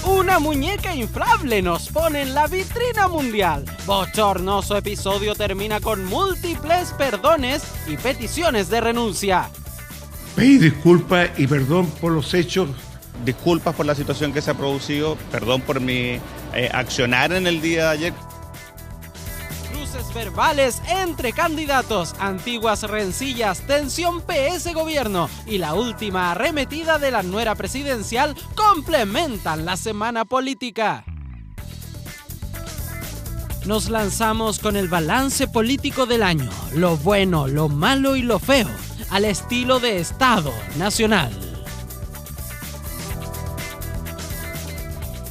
Una muñeca inflable nos pone en la vitrina mundial. Bochornoso episodio termina con múltiples perdones y peticiones de renuncia. Pedí disculpas y perdón por los hechos. Disculpas por la situación que se ha producido, perdón por mi accionar en el día de ayer. Cruces verbales entre candidatos, antiguas rencillas, tensión PS-Gobierno y la última arremetida de la nuera presidencial complementan la semana política. Nos lanzamos con el balance político del año, lo bueno, lo malo y lo feo, al estilo de Estado Nacional.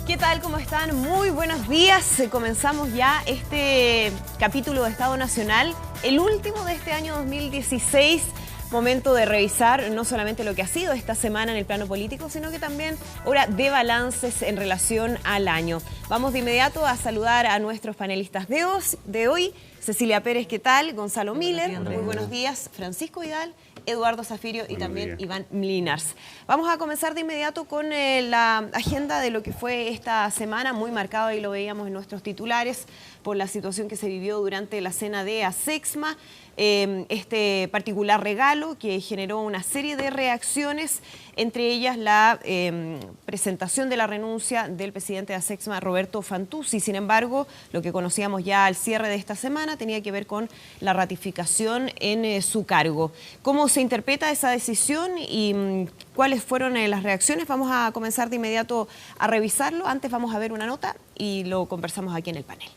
¿Qué tal? ¿Cómo están? Muy buenos días. Comenzamos ya este capítulo de Estado Nacional, el último de este año 2016. Momento de revisar no solamente lo que ha sido esta semana en el plano político, sino que también hora de balances en relación al año. Vamos de inmediato a saludar a nuestros panelistas de hoy. Cecilia Pérez, ¿qué tal? Gonzalo Miller, muy buenos días. Francisco Vidal, Eduardo Zafirio y también Iván Mlinars. Vamos a comenzar de inmediato con la agenda de lo que fue esta semana, muy marcado, y lo veíamos en nuestros titulares, por la situación que se vivió durante la cena de ASEXMA. Este particular regalo que generó una serie de reacciones, entre ellas la presentación de la renuncia del presidente de ASEXMA, Roberto Fantuzzi. Sin embargo, lo que conocíamos ya al cierre de esta semana tenía que ver con la ratificación en su cargo. ¿Cómo se interpreta esa decisión y cuáles fueron las reacciones? Vamos a comenzar de inmediato a revisarlo. Antes vamos a ver una nota y lo conversamos aquí en el panel.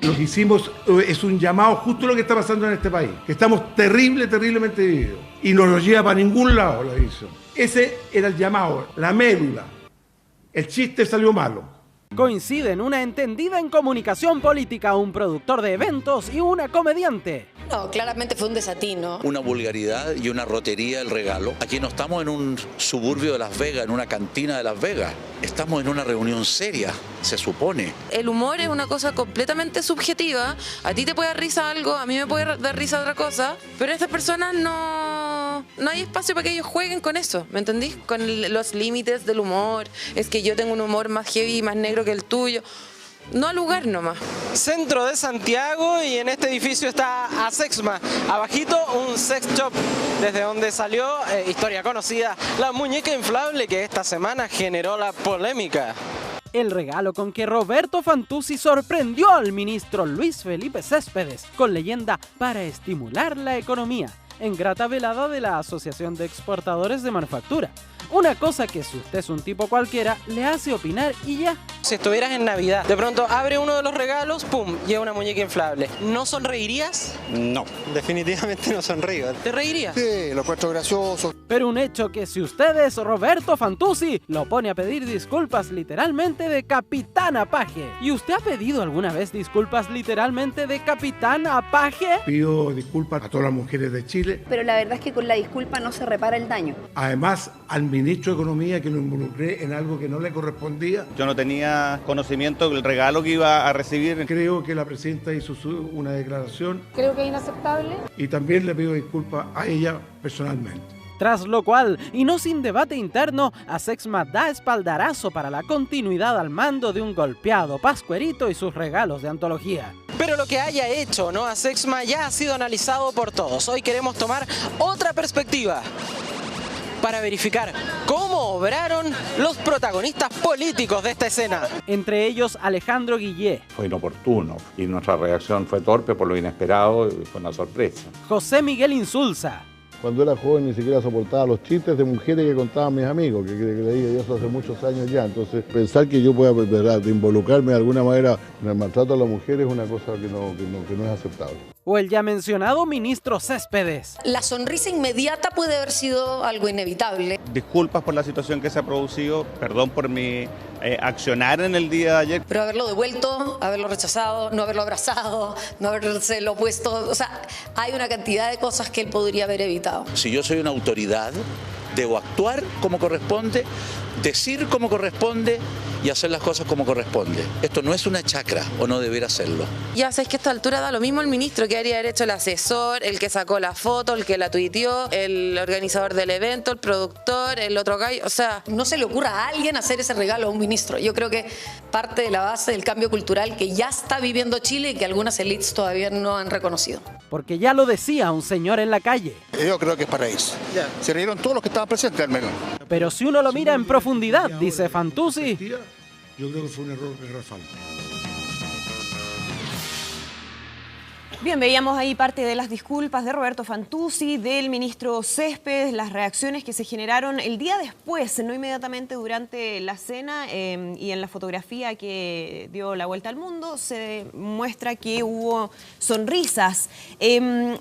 Lo que hicimos es un llamado justo a lo que está pasando en este país, que estamos terriblemente divididos y no nos lleva para ningún lado, lo hizo. Ese era el llamado, la médula. El chiste salió malo. Coinciden una entendida en comunicación política, un productor de eventos y una comediante. No, claramente fue un desatino. Una vulgaridad y una rotería el regalo. Aquí no estamos en un suburbio de Las Vegas, en una cantina de Las Vegas. Estamos en una reunión seria, se supone. El humor es una cosa completamente subjetiva. A ti te puede dar risa algo, a mí me puede dar risa otra cosa. Pero estas personas no hay espacio para que ellos jueguen con eso, ¿me entendí? Con los límites del humor. Es que yo tengo un humor más heavy, más negro que el tuyo. No al lugar nomás. Centro de Santiago, y en este edificio está ASEXMA. Abajito un sex shop, desde donde salió, historia conocida, la muñeca inflable que esta semana generó la polémica. El regalo con que Roberto Fantuzzi sorprendió al ministro Luis Felipe Céspedes, con leyenda para estimular la economía, en grata velada de la Asociación de Exportadores de Manufactura. Una cosa que, si usted es un tipo cualquiera, le hace opinar y ya. Si estuvieras en Navidad, de pronto abre uno de los regalos, ¡pum!, lleva una muñeca inflable. ¿No sonreirías? No, definitivamente no sonrío. ¿Te reirías? Sí, lo encuentro gracioso. Pero un hecho que, si usted es Roberto Fantuzzi, lo pone a pedir disculpas literalmente de capitán a paje. ¿Y usted ha pedido alguna vez disculpas literalmente de capitán a paje? Pido disculpas a todas las mujeres de Chile. Pero la verdad es que con la disculpa no se repara el daño. Además, al ministro de Economía, que lo involucré en algo que no le correspondía. Yo no tenía conocimiento del regalo que iba a recibir. Creo que la presidenta hizo una declaración. Creo que es inaceptable. Y también le pido disculpas a ella personalmente. Tras lo cual, y no sin debate interno, ASEXMA da espaldarazo para la continuidad al mando de un golpeado Pascuerito y sus regalos de antología. Pero lo que haya hecho, ¿no?, ASEXMA ya ha sido analizado por todos. Hoy queremos tomar otra perspectiva para verificar cómo obraron los protagonistas políticos de esta escena. Entre ellos, Alejandro Guillé. Fue inoportuno y nuestra reacción fue torpe por lo inesperado y fue una sorpresa. José Miguel Insulza. Cuando era joven ni siquiera soportaba los chistes de mujeres que contaban mis amigos, que leía yo eso hace muchos años ya. Entonces, pensar que yo pueda de involucrarme de alguna manera en el maltrato a las mujeres es una cosa que no es aceptable. O el ya mencionado ministro Céspedes. La sonrisa inmediata puede haber sido algo inevitable. Disculpas por la situación que se ha producido, perdón por mi accionar en el día de ayer. Pero haberlo devuelto, haberlo rechazado, no haberlo abrazado, no habérselo puesto... O sea, hay una cantidad de cosas que él podría haber evitado. Si yo soy una autoridad, debo actuar como corresponde decir como corresponde y hacer las cosas como corresponde. Esto no es una chacra, o no debería serlo. Ya sabes que a esta altura da lo mismo el ministro, que debería haber hecho el asesor, el que sacó la foto, el que la tuiteó, el organizador del evento, el productor, el otro gallo, o sea... No se le ocurra a alguien hacer ese regalo a un ministro. Yo creo que parte de la base del cambio cultural que ya está viviendo Chile y que algunas élites todavía no han reconocido. Porque ya lo decía un señor en la calle. Yo creo que es para eso. Se rieron todos los que estaban presentes al menos. Pero si uno lo mira en profundidad, dice Fantuzzi, yo creo que fue un error garrafal. Bien, veíamos ahí parte de las disculpas de Roberto Fantuzzi, del ministro Céspedes, las reacciones que se generaron el día después, no inmediatamente durante la cena, y en la fotografía que dio la vuelta al mundo se muestra que hubo sonrisas.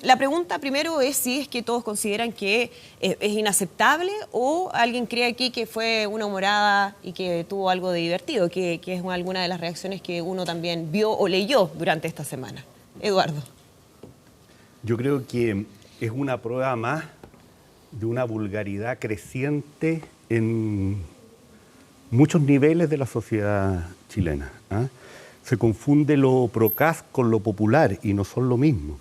La pregunta primero es si es que todos consideran que es inaceptable o alguien cree aquí que fue una humorada y que tuvo algo de divertido, que es alguna de las reacciones que uno también vio o leyó durante esta semana. Eduardo. Yo creo que es una prueba más de una vulgaridad creciente en muchos niveles de la sociedad chilena. Se confunde lo procaz con lo popular y no son lo mismo.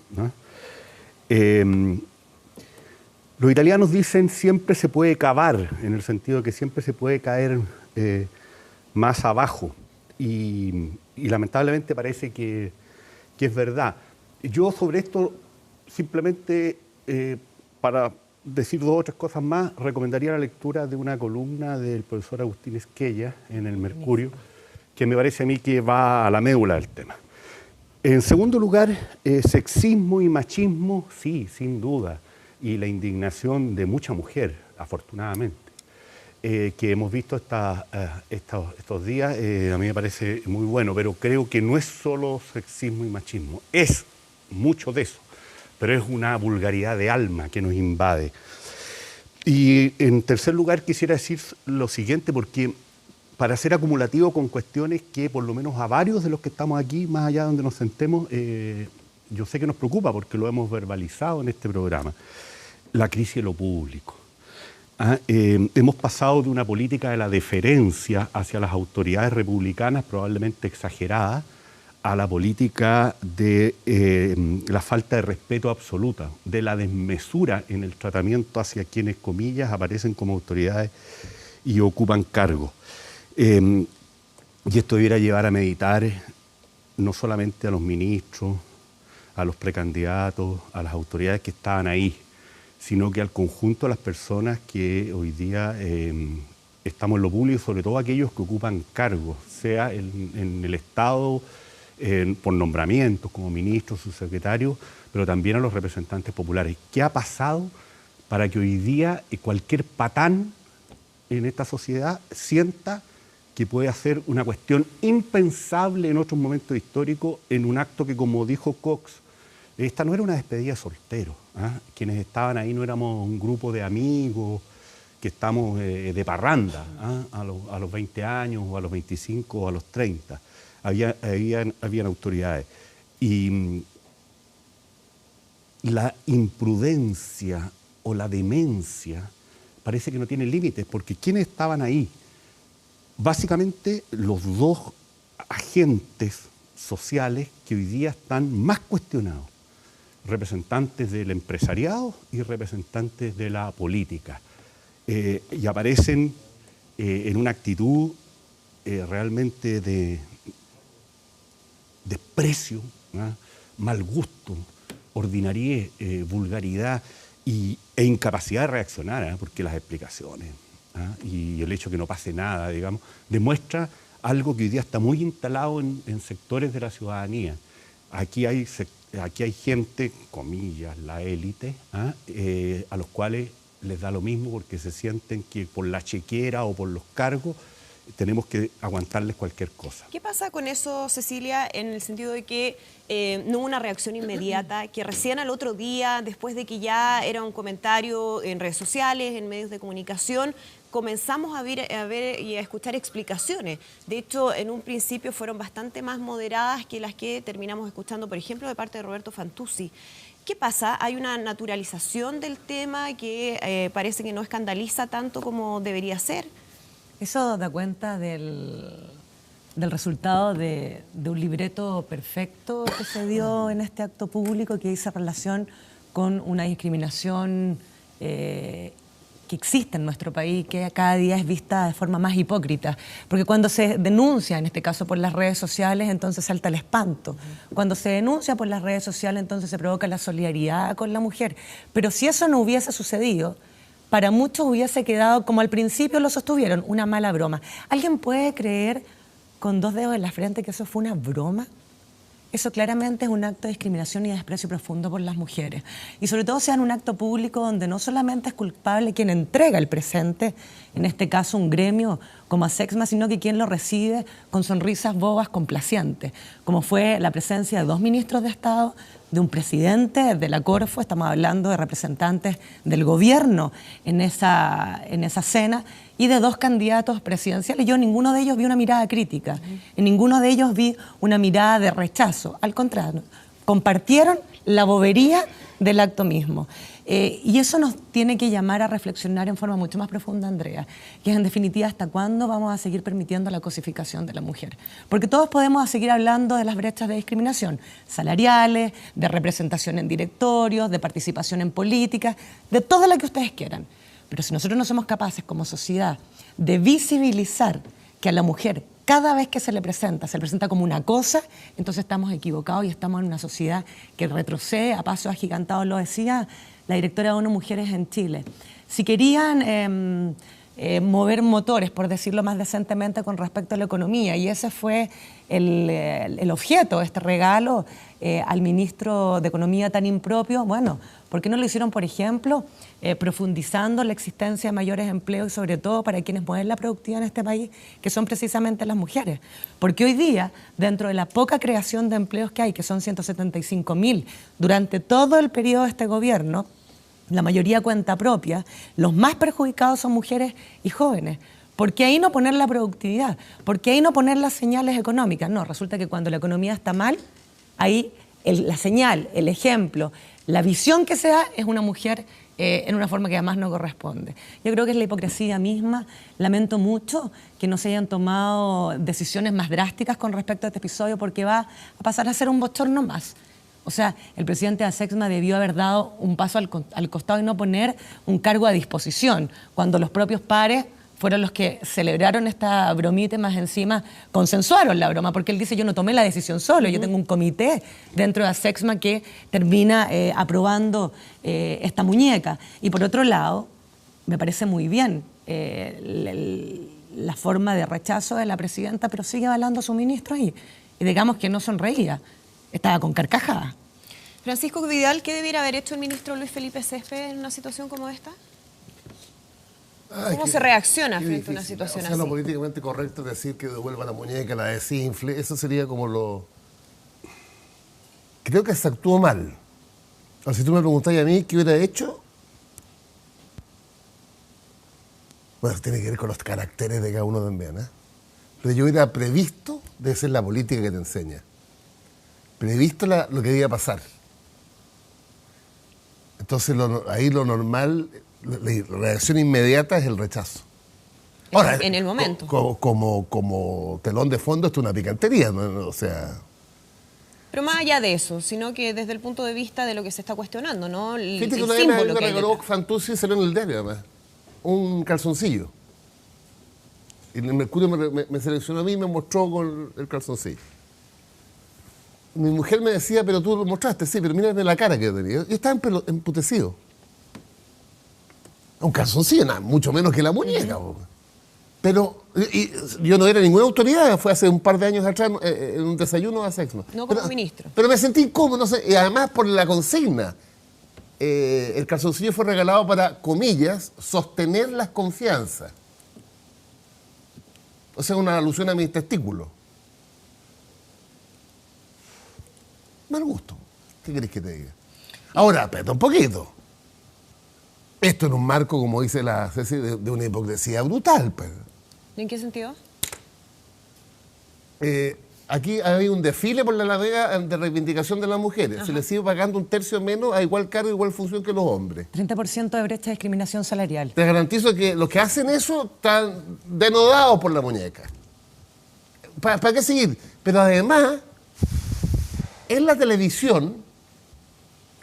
Los italianos dicen siempre se puede cavar, en el sentido de que siempre se puede caer más abajo. Y lamentablemente parece que es verdad. Yo sobre esto, simplemente para decir 2 o 3 cosas más, recomendaría la lectura de una columna del profesor Agustín Esquella en el Mercurio, que me parece a mí que va a la médula del tema. En segundo lugar, sexismo y machismo, sí, sin duda, y la indignación de mucha mujer, afortunadamente, que hemos visto estos días, a mí me parece muy bueno, pero creo que no es solo sexismo y machismo, es mucho de eso, pero es una vulgaridad de alma que nos invade. Y en tercer lugar quisiera decir lo siguiente, porque para ser acumulativo con cuestiones que por lo menos a varios de los que estamos aquí, más allá de donde nos sentemos, yo sé que nos preocupa porque lo hemos verbalizado en este programa, la crisis de lo público. Hemos pasado de una política de la deferencia hacia las autoridades republicanas, probablemente exagerada, a la política de la falta de respeto absoluta, de la desmesura en el tratamiento hacia quienes, comillas, aparecen como autoridades y ocupan cargos. Y esto debiera llevar a meditar no solamente a los ministros, a los precandidatos, a las autoridades que estaban ahí, sino que al conjunto de las personas que hoy día estamos en lo público, sobre todo aquellos que ocupan cargos, sea en el Estado, por nombramientos como ministros, subsecretarios, pero también a los representantes populares. ¿Qué ha pasado para que hoy día cualquier patán en esta sociedad sienta que puede hacer una cuestión impensable en otros momentos históricos en un acto que, como dijo Cox, esta no era una despedida de solteros? Quienes estaban ahí no éramos un grupo de amigos que estamos de parranda a los 20 años o a los 25 o a los 30. Habían autoridades. Y la imprudencia o la demencia parece que no tiene límites, porque ¿quiénes estaban ahí? Básicamente los 2 agentes sociales que hoy día están más cuestionados, representantes del empresariado y representantes de la política, y aparecen en una actitud realmente de desprecio, mal gusto, ordinariez, vulgaridad e incapacidad de reaccionar, porque las explicaciones y el hecho de que no pase nada, digamos, demuestra algo que hoy día está muy instalado en sectores de la ciudadanía. Aquí hay gente, comillas, la élite, a los cuales les da lo mismo porque se sienten que por la chequera o por los cargos tenemos que aguantarles cualquier cosa. ¿Qué pasa con eso, Cecilia, en el sentido de que no hubo una reacción inmediata, que recién al otro día, después de que ya era un comentario en redes sociales, en medios de comunicación, comenzamos a ver y a escuchar explicaciones? De hecho, en un principio fueron bastante más moderadas que las que terminamos escuchando, por ejemplo, de parte de Roberto Fantuzzi. ¿Qué pasa? ¿Hay una naturalización del tema que parece que no escandaliza tanto como debería ser? Eso da cuenta del resultado de un libreto perfecto que se dio en este acto público, que hizo relación con una discriminación que existe en nuestro país, que cada día es vista de forma más hipócrita. Porque cuando se denuncia, en este caso por las redes sociales, entonces salta el espanto. Cuando se denuncia por las redes sociales, entonces se provoca la solidaridad con la mujer. Pero si eso no hubiese sucedido, para muchos hubiese quedado, como al principio lo sostuvieron, una mala broma. ¿Alguien puede creer con 2 dedos en la frente que eso fue una broma? Eso claramente es un acto de discriminación y de desprecio profundo por las mujeres. Y sobre todo sea en un acto público donde no solamente es culpable quien entrega el presente, en este caso un gremio como ASEXMA, sino que quien lo recibe con sonrisas bobas complacientes, como fue la presencia de 2 ministros de Estado, de un presidente de la Corfo, estamos hablando de representantes del gobierno en esa cena, y de 2 candidatos presidenciales. Yo en ninguno de ellos vi una mirada crítica, en ninguno de ellos vi una mirada de rechazo, al contrario, compartieron la bobería del acto mismo. Y eso nos tiene que llamar a reflexionar en forma mucho más profunda, Andrea, que es en definitiva hasta cuándo vamos a seguir permitiendo la cosificación de la mujer. Porque todos podemos seguir hablando de las brechas de discriminación salariales, de representación en directorios, de participación en política, de todo lo que ustedes quieran. Pero si nosotros no somos capaces como sociedad de visibilizar que a la mujer cada vez que se le presenta como una cosa, entonces estamos equivocados y estamos en una sociedad que retrocede a pasos agigantados, lo decía la directora de ONU Mujeres en Chile. Si querían mover motores, por decirlo más decentemente, con respecto a la economía, y ese fue el objeto de este regalo al ministro de Economía tan impropio, bueno, ¿por qué no lo hicieron, por ejemplo, profundizando la existencia de mayores empleos y sobre todo para quienes mueven la productividad en este país, que son precisamente las mujeres? Porque hoy día, dentro de la poca creación de empleos que hay, que son 175.000, durante todo el periodo de este gobierno, la mayoría cuenta propia, los más perjudicados son mujeres y jóvenes. ¿Por qué ahí no poner la productividad? ¿Por qué ahí no poner las señales económicas? No, resulta que cuando la economía está mal, ahí la señal, el ejemplo, la visión que se da es una mujer en una forma que además no corresponde. Yo creo que es la hipocresía misma. Lamento mucho que no se hayan tomado decisiones más drásticas con respecto a este episodio, porque va a pasar a ser un bochorno más. O sea, el presidente de ASEXMA debió haber dado un paso al costado y no poner un cargo a disposición, cuando los propios pares fueron los que celebraron esta bromita y más encima consensuaron la broma, porque él dice, yo no tomé la decisión solo, yo tengo un comité dentro de ASEXMA que termina aprobando esta muñeca. Y por otro lado, me parece muy bien la forma de rechazo de la presidenta, pero sigue avalando a su ministro ahí. Y digamos que no sonreía, estaba con carcajadas. Francisco Vidal, ¿qué debiera haber hecho el ministro Luis Felipe Céspedes en una situación como esta? ¿Cómo se reacciona frente a una situación así? Lo políticamente correcto es decir que devuelva la muñeca, la desinfle, eso sería como lo... Creo que se actuó mal. Ahora, si tú me preguntas a mí qué hubiera hecho, bueno, tiene que ver con los caracteres de cada uno también, ¿eh? Pero yo hubiera previsto, debe ser la política que te enseña, previsto lo que iba a pasar. Entonces ahí lo normal, la reacción inmediata es el rechazo. Ahora, en el momento. Como telón de fondo, esto es una picantería, ¿no? O sea... Pero más allá de eso, sino que desde el punto de vista de lo que se está cuestionando, ¿no? Fíjate que una vez me regaló Fantuzzi, salió en el diario, además, un calzoncillo. Y el Mercurio me seleccionó a mí y me mostró con el calzoncillo. Mi mujer me decía, pero tú lo mostraste, sí, pero mírame la cara que yo tenía. Yo estaba emputecido. Un calzoncillo, nada, mucho menos que la muñeca. Pero yo no era ninguna autoridad, fue hace un par de años atrás en un desayuno a ASEXMA. No como ministro. Pero me sentí incómodo, no sé, y además por la consigna. El calzoncillo fue regalado para, comillas, sostener las confianzas. O sea, una alusión a mis testículos. Mal gusto. ¿Qué querés que te diga? Ahora, espera un poquito. Esto en un marco, como dice la Ceci, de una hipocresía brutal. Pero. ¿En qué sentido? Aquí hay un desfile por la Alameda de reivindicación de las mujeres. Se les sigue pagando un tercio menos a igual cargo, igual función que los hombres. 30% de brecha de discriminación salarial. Te garantizo que los que hacen eso están denodados por la muñeca. ¿Para qué seguir? Pero además, en la televisión,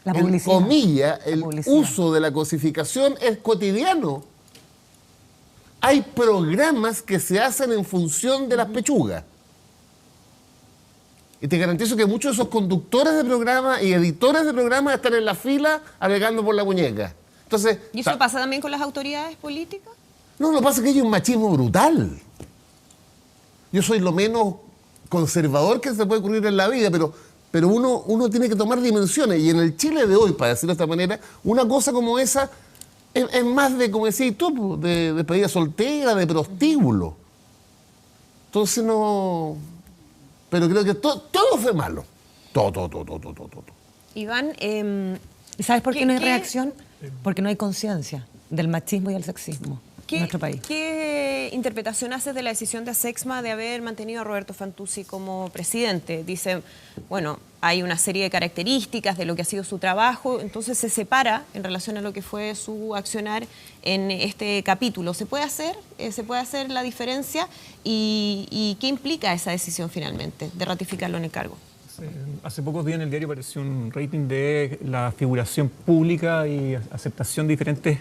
en comillas, el uso de la cosificación es cotidiano. Hay programas que se hacen en función de las pechugas. Y te garantizo que muchos de esos conductores de programas y editores de programas están en la fila alegando por la muñeca. Entonces, ¿y eso pasa también con las autoridades políticas? No, lo que pasa es que hay un machismo brutal. Yo soy lo menos conservador que se puede ocurrir en la vida, pero uno tiene que tomar dimensiones. Y en el Chile de hoy, para decirlo de esta manera, una cosa como esa es más de, como decís tú, de despedida soltera, de prostíbulo. Entonces no... Pero creo que todo fue malo. Todo. Iván, ¿y sabes por qué no hay reacción? Porque no hay conciencia del machismo y el sexismo en nuestro país. ¿Qué interpretación haces de la decisión de ASECSMA de haber mantenido a Roberto Fantuzzi como presidente? Dicen, bueno, hay una serie de características de lo que ha sido su trabajo, entonces se separa en relación a lo que fue su accionar en este capítulo. ¿Se puede hacer? ¿Se puede hacer la diferencia? ¿Y qué implica esa decisión finalmente de ratificarlo en el cargo? Hace pocos días en el diario apareció un rating de la figuración pública y aceptación de diferentes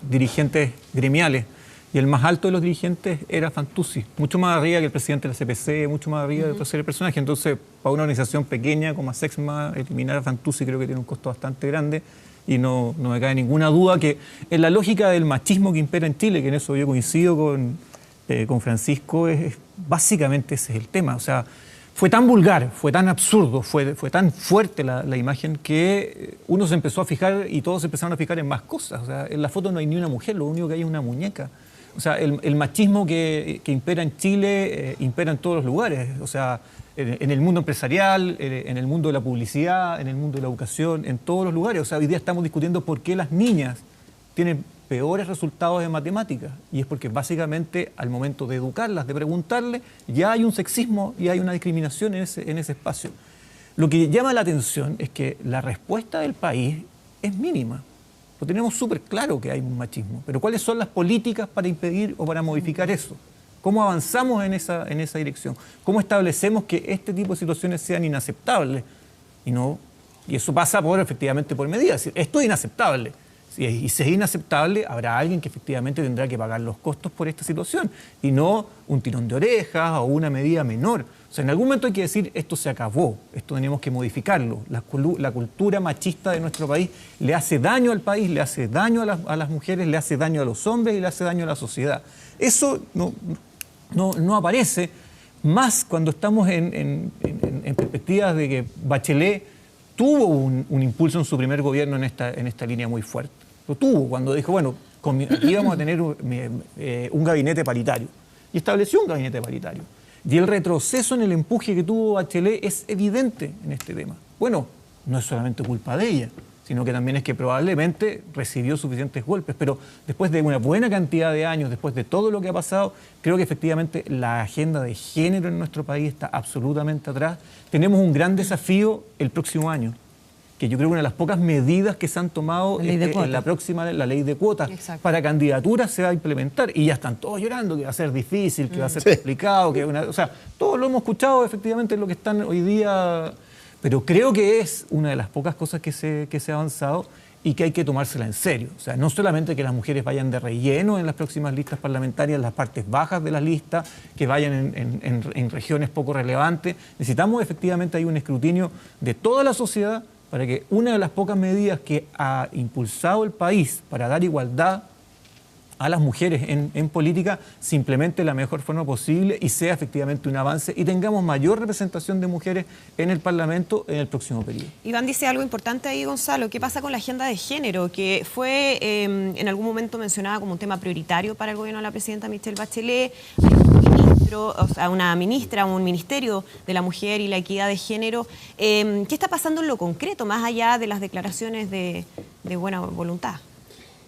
dirigentes gremiales. Y el más alto de los dirigentes era Fantuzzi, mucho más arriba que el presidente de la CPC, mucho más arriba de otros seres personajes. Entonces, para una organización pequeña como ASECSMA, eliminar a Fantuzzi creo que tiene un costo bastante grande y no me cabe ninguna duda que en la lógica del machismo que impera en Chile, que en eso yo coincido con Francisco, básicamente ese es el tema. O sea, fue tan vulgar, fue tan absurdo, fue tan fuerte la imagen que uno se empezó a fijar y todos se empezaron a fijar en más cosas. O sea, en la foto no hay ni una mujer, lo único que hay es una muñeca. O sea, el machismo que impera en Chile impera en todos los lugares. O sea, en el mundo empresarial, en el mundo de la publicidad, en el mundo de la educación, en todos los lugares. O sea, hoy día estamos discutiendo por qué las niñas tienen peores resultados en matemáticas. Y es porque básicamente al momento de educarlas, de preguntarles, ya hay un sexismo y hay una discriminación en ese espacio. Lo que llama la atención es que la respuesta del país es mínima. Lo tenemos súper claro que hay un machismo, pero ¿cuáles son las políticas para impedir o para modificar eso? ¿Cómo avanzamos en esa dirección? ¿Cómo establecemos que este tipo de situaciones sean inaceptables? Y eso pasa efectivamente por medidas. Esto es inaceptable. Y si es inaceptable, habrá alguien que efectivamente tendrá que pagar los costos por esta situación y no un tirón de orejas o una medida menor. O sea, en algún momento hay que decir, esto se acabó, esto tenemos que modificarlo. La cultura machista de nuestro país le hace daño al país, le hace daño a las mujeres, le hace daño a los hombres y le hace daño a la sociedad. Eso no aparece más cuando estamos en perspectivas de que Bachelet tuvo un impulso en su primer gobierno en esta línea muy fuerte. Lo tuvo cuando dijo, bueno, aquí vamos a tener un gabinete paritario. Y estableció un gabinete paritario. Y el retroceso en el empuje que tuvo Bachelet es evidente en este tema. Bueno, no es solamente culpa de ella, sino que también es que probablemente recibió suficientes golpes. Pero después de una buena cantidad de años, después de todo lo que ha pasado, creo que efectivamente la agenda de género en nuestro país está absolutamente atrás. Tenemos un gran desafío el próximo año, que yo creo que una de las pocas medidas que se han tomado en la próxima, la ley de cuotas. Exacto. Para candidaturas se va a implementar y ya están todos llorando que va a ser difícil, que va a ser complicado, o sea, todos lo hemos escuchado efectivamente en lo que están hoy día, pero creo que es una de las pocas cosas que se ha avanzado y que hay que tomársela en serio. O sea, no solamente que las mujeres vayan de relleno en las próximas listas parlamentarias, en las partes bajas de las listas, que vayan en regiones poco relevantes. Necesitamos efectivamente hay un escrutinio de toda la sociedad para que una de las pocas medidas que ha impulsado el país para dar igualdad a las mujeres en política se implemente de la mejor forma posible y sea efectivamente un avance y tengamos mayor representación de mujeres en el Parlamento en el próximo periodo. Iván dice algo importante ahí, Gonzalo. ¿Qué pasa con la agenda de género? Que fue en algún momento mencionada como un tema prioritario para el gobierno de la presidenta Michelle Bachelet. Una ministra, un ministerio de la mujer y la equidad de género. ¿Qué está pasando en lo concreto, más allá de las declaraciones de buena voluntad?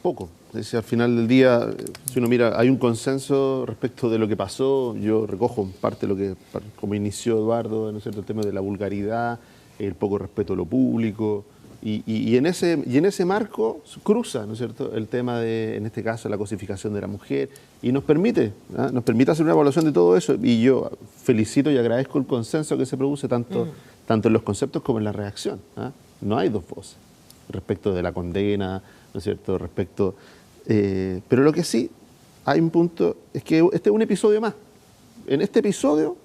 poco. Es decir, al final del día, si uno mira, hay un consenso respecto de lo que pasó. Yo recojo en parte lo que, como inició Eduardo, ¿no es cierto?, el tema de la vulgaridad, el poco respeto a lo público. Y en ese marco cruza, ¿no es cierto?, el tema de, en este caso, la cosificación de la mujer, y nos permite hacer una evaluación de todo eso. Y yo felicito y agradezco el consenso que se produce tanto en los conceptos como en la reacción. No hay dos voces respecto de la condena, ¿no es cierto?, respecto... pero lo que sí hay un punto es que este es un episodio más. En este episodio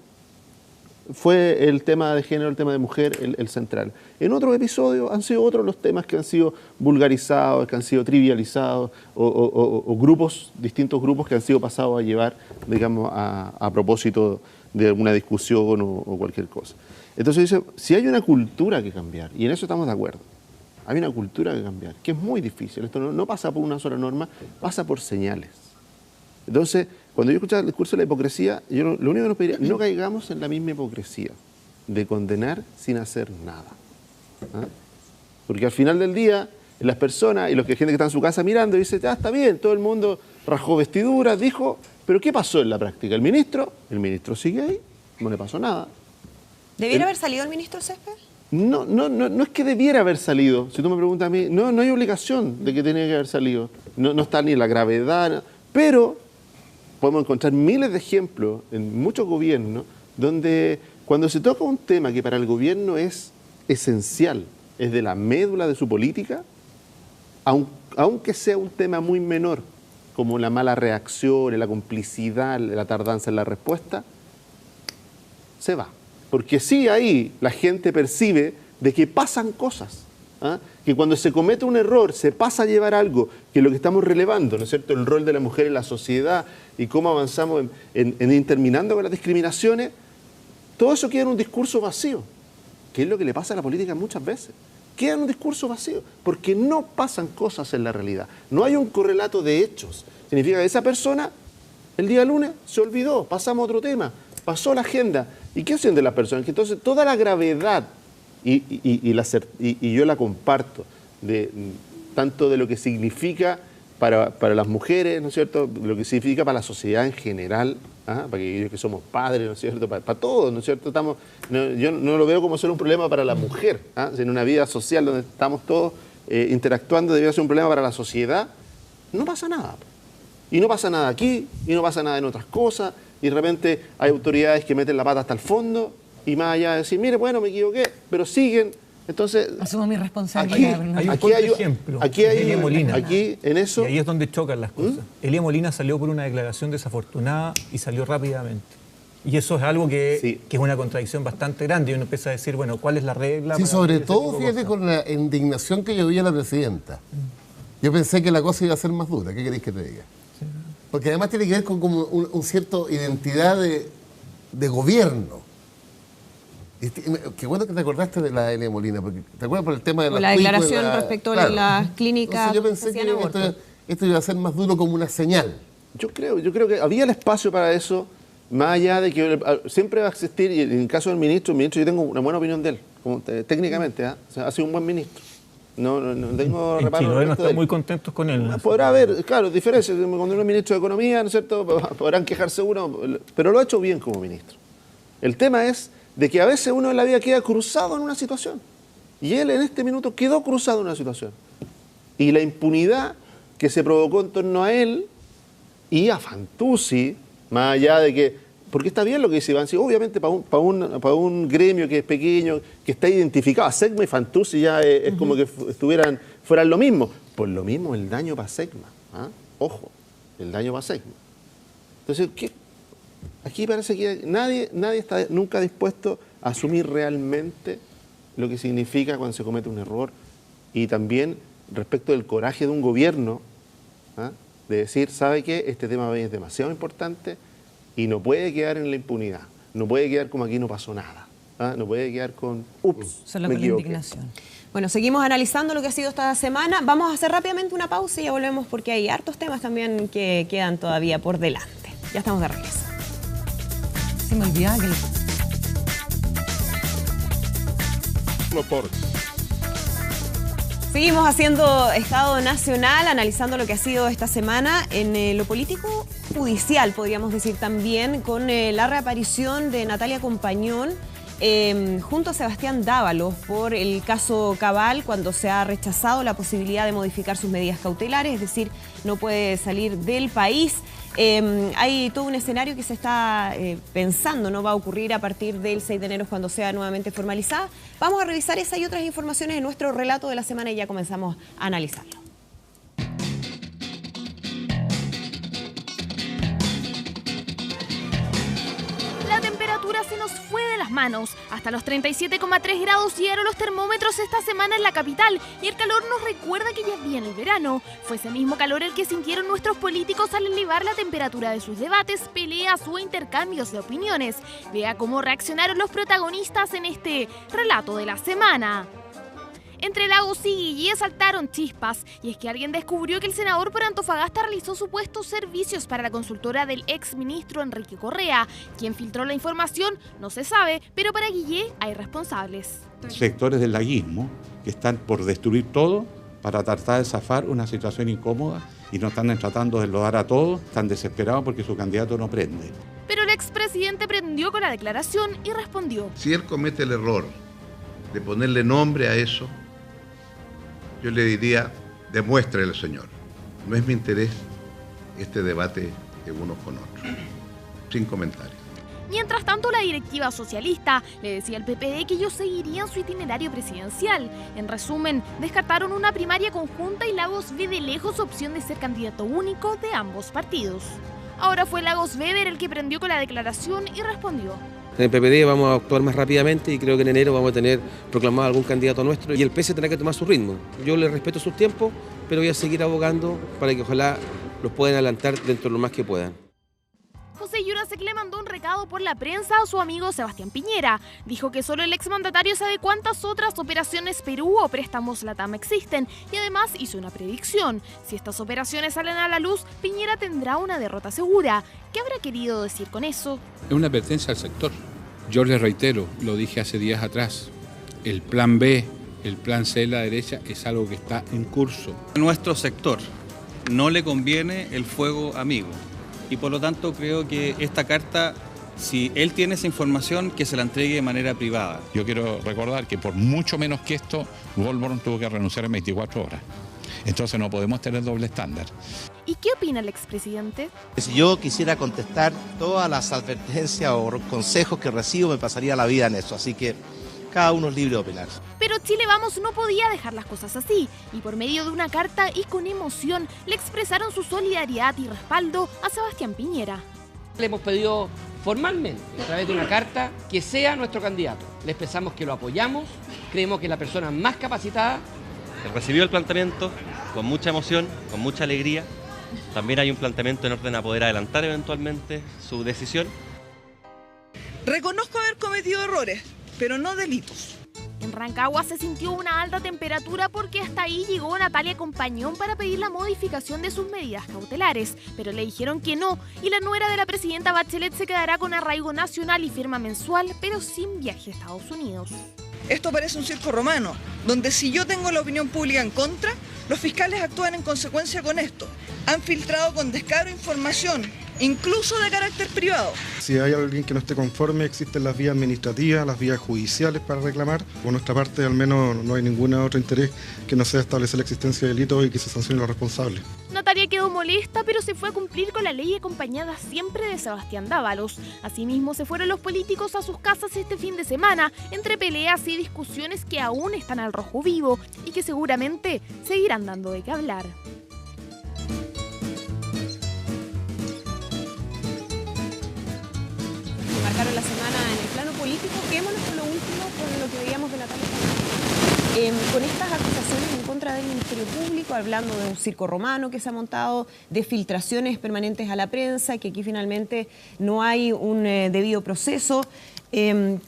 fue el tema de género, el tema de mujer, el central. En otros episodios han sido otros los temas que han sido vulgarizados, que han sido trivializados, o grupos, distintos grupos que han sido pasados a llevar, digamos, a propósito de una discusión o cualquier cosa. Entonces dice, si hay una cultura que cambiar, y en eso estamos de acuerdo, hay una cultura que cambiar, que es muy difícil. Esto no pasa por una sola norma, pasa por señales. Entonces, cuando yo escuchaba el discurso de la hipocresía, yo lo único que nos pediría, no caigamos en la misma hipocresía de condenar sin hacer nada. Porque al final del día, las personas y los que gente que está en su casa mirando dice, ya está bien, todo el mundo rajó vestiduras, dijo, pero ¿qué pasó en la práctica? El ministro sigue ahí, no le pasó nada. ¿Debiera haber salido el ministro Céspedes? No es que debiera haber salido. Si tú me preguntas a mí, no hay obligación de que tenía que haber salido. No está ni la gravedad, pero podemos encontrar miles de ejemplos en muchos gobiernos donde cuando se toca un tema que para el gobierno es esencial, es de la médula de su política, aunque sea un tema muy menor, como la mala reacción, la complicidad, la tardanza en la respuesta, se va. Porque sí, ahí la gente percibe de que pasan cosas, que cuando se comete un error se pasa a llevar algo, que es lo que estamos relevando, ¿no es cierto?, el rol de la mujer en la sociedad y cómo avanzamos en ir terminando con las discriminaciones, todo eso queda en un discurso vacío, que es lo que le pasa a la política muchas veces. Queda en un discurso vacío, porque no pasan cosas en la realidad. No hay un correlato de hechos. Significa que esa persona, el día lunes, se olvidó, pasamos a otro tema, pasó la agenda. ¿Y qué hacen de las personas? Que entonces toda la gravedad, y yo la comparto, tanto de lo que significa para las mujeres, ¿no es cierto?, lo que significa para la sociedad en general, para aquellos que somos padres, ¿no es cierto?, para todos, ¿no es cierto? Yo no lo veo como solo un problema para la mujer, en una vida social donde estamos todos interactuando, debería ser un problema para la sociedad. No pasa nada. Y no pasa nada aquí, y no pasa nada en otras cosas, y de repente hay autoridades que meten la pata hasta el fondo, y más allá de decir, mire, bueno, me equivoqué, pero siguen. Entonces, asumo mi responsabilidad. Hay un ejemplo, Elia Molina. Aquí, en eso... Y ahí es donde chocan las cosas. Elia Molina salió por una declaración desafortunada y salió rápidamente. Y eso es algo que es una contradicción bastante grande. Y uno empieza a decir, bueno, ¿cuál es la regla? Sí, sobre todo, fíjate, con la indignación que yo vi a la presidenta. Yo pensé que la cosa iba a ser más dura. ¿Qué queréis que te diga? Porque además tiene que ver con como un cierto identidad de gobierno. Qué bueno que te acordaste de la Elia Molina, porque te acuerdas por el tema de la declaración respecto a las clínicas. Entonces yo pensé que esto iba a ser más duro como una señal. Yo creo que había el espacio para eso, más allá de que siempre va a existir, y en el caso del ministro, yo tengo una buena opinión de él, técnicamente, o sea, ha sido un buen ministro. No tengo reparo. En Chile no están muy contentos con él. Podrá haber, claro, diferencias. Cuando uno es ministro de Economía, ¿no es cierto?, podrán quejarse uno, pero lo ha hecho bien como ministro. El tema es de que a veces uno en la vida queda cruzado en una situación. Y él en este minuto quedó cruzado en una situación. Y la impunidad que se provocó en torno a él y a Fantuzzi, más allá de que... Porque está bien lo que dice Iván, sí, obviamente para un gremio que es pequeño, que está identificado, Segma y Fantuzzi ya es como que fueran lo mismo. Por lo mismo el daño para Segma. Ojo, el daño para Segma. Entonces, aquí parece que nadie está nunca dispuesto a asumir realmente lo que significa cuando se comete un error, y también respecto del coraje de un gobierno, de decir, ¿sabe qué? Este tema es demasiado importante y no puede quedar en la impunidad, no puede quedar como aquí no pasó nada, no puede quedar con, solo con la indignación. Bueno, seguimos analizando lo que ha sido esta semana. Vamos a hacer rápidamente una pausa y ya volvemos porque hay hartos temas también que quedan todavía por delante. Ya estamos de regreso. Se me olvidaba que... Seguimos haciendo Estado Nacional, analizando lo que ha sido esta semana en lo político judicial, podríamos decir también, con la reaparición de Natalia Compañón junto a Sebastián Dávalos por el caso Cabal, cuando se ha rechazado la posibilidad de modificar sus medidas cautelares, es decir, no puede salir del país. Hay todo un escenario que se está pensando, ¿no? Va a ocurrir a partir del 6 de enero cuando sea nuevamente formalizada. Vamos a revisar esa y otras informaciones en nuestro relato de la semana y ya comenzamos a analizarlo. La temperatura se nos fue de las manos. Hasta los 37,3 grados llegaron los termómetros esta semana en la capital y el calor nos recuerda que ya viene el verano. Fue ese mismo calor el que sintieron nuestros políticos al elevar la temperatura de sus debates, peleas o intercambios de opiniones. Vea cómo reaccionaron los protagonistas en este relato de la semana. Entre Lagos y Guillé saltaron chispas, y es que alguien descubrió que el senador por Antofagasta realizó supuestos servicios para la consultora del ex ministro Enrique Correa. Quien filtró la información no se sabe, pero para Guillé hay responsables. Sectores del laguismo que están por destruir todo para tratar de zafar una situación incómoda y no están tratando de enlodar a todos, están desesperados porque su candidato no prende. Pero el expresidente prendió con la declaración y respondió. Si él comete el error de ponerle nombre a eso, yo le diría, demuéstrele, señor. No es mi interés este debate de unos con otros. Sin comentarios. Mientras tanto, la directiva socialista le decía al PPD que ellos seguirían su itinerario presidencial. En resumen, descartaron una primaria conjunta y Lagos ve de lejos opción de ser candidato único de ambos partidos. Ahora fue Lagos Weber el que prendió con la declaración y respondió. En el PPD vamos a actuar más rápidamente y creo que en enero vamos a tener proclamado algún candidato nuestro y el PS tendrá que tomar su ritmo. Yo le respeto sus tiempos, pero voy a seguir abogando para que ojalá los puedan adelantar dentro de lo más que puedan. José Jurasek le mandó un recado por la prensa a su amigo Sebastián Piñera. Dijo que solo el exmandatario sabe cuántas otras operaciones Perú o préstamos LATAM existen y además hizo una predicción. Si estas operaciones salen a la luz, Piñera tendrá una derrota segura. ¿Qué habrá querido decir con eso? Es una advertencia al sector. Yo les reitero, lo dije hace días atrás, el plan B, el plan C de la derecha es algo que está en curso. A nuestro sector no le conviene el fuego amigo. Y por lo tanto creo que esta carta, si él tiene esa información, que se la entregue de manera privada. Yo quiero recordar que por mucho menos que esto, Goldborn tuvo que renunciar en 24 horas. Entonces no podemos tener doble estándar. ¿Y qué opina el expresidente? Si yo quisiera contestar todas las advertencias o consejos que recibo, me pasaría la vida en eso. Así que cada uno es libre de opinar. Pero Chile Vamos no podía dejar las cosas así, y por medio de una carta y con emoción le expresaron su solidaridad y respaldo a Sebastián Piñera. Le hemos pedido formalmente, a través de una carta, que sea nuestro candidato. Le expresamos que lo apoyamos, creemos que es la persona más capacitada. Recibió el planteamiento con mucha emoción, con mucha alegría. También hay un planteamiento en orden a poder adelantar eventualmente su decisión. Reconozco haber cometido errores, pero no delitos. En Rancagua se sintió una alta temperatura porque hasta ahí llegó Natalia Compañón para pedir la modificación de sus medidas cautelares, pero le dijeron que no, y la nuera de la presidenta Bachelet se quedará con arraigo nacional y firma mensual, pero sin viaje a Estados Unidos. Esto parece un circo romano, donde si yo tengo la opinión pública en contra, los fiscales actúan en consecuencia con esto. Han filtrado con descaro información, incluso de carácter privado. Si hay alguien que no esté conforme, existen las vías administrativas, las vías judiciales para reclamar. Por nuestra parte, al menos, no hay ningún otro interés que no sea establecer la existencia de delitos y que se sancionen los responsables. Natalia quedó molesta, pero se fue a cumplir con la ley acompañada siempre de Sebastián Dávalos. Asimismo, se fueron los políticos a sus casas este fin de semana, entre peleas y discusiones que aún están al rojo vivo y que seguramente seguirán dando de qué hablar. Marcaron la semana en el plano político. Quedémonos con lo último, con lo que veíamos de Natalia Compañón. Con estas acusaciones en contra del Ministerio Público, hablando de un circo romano que se ha montado, de filtraciones permanentes a la prensa, que aquí finalmente no hay un debido proceso.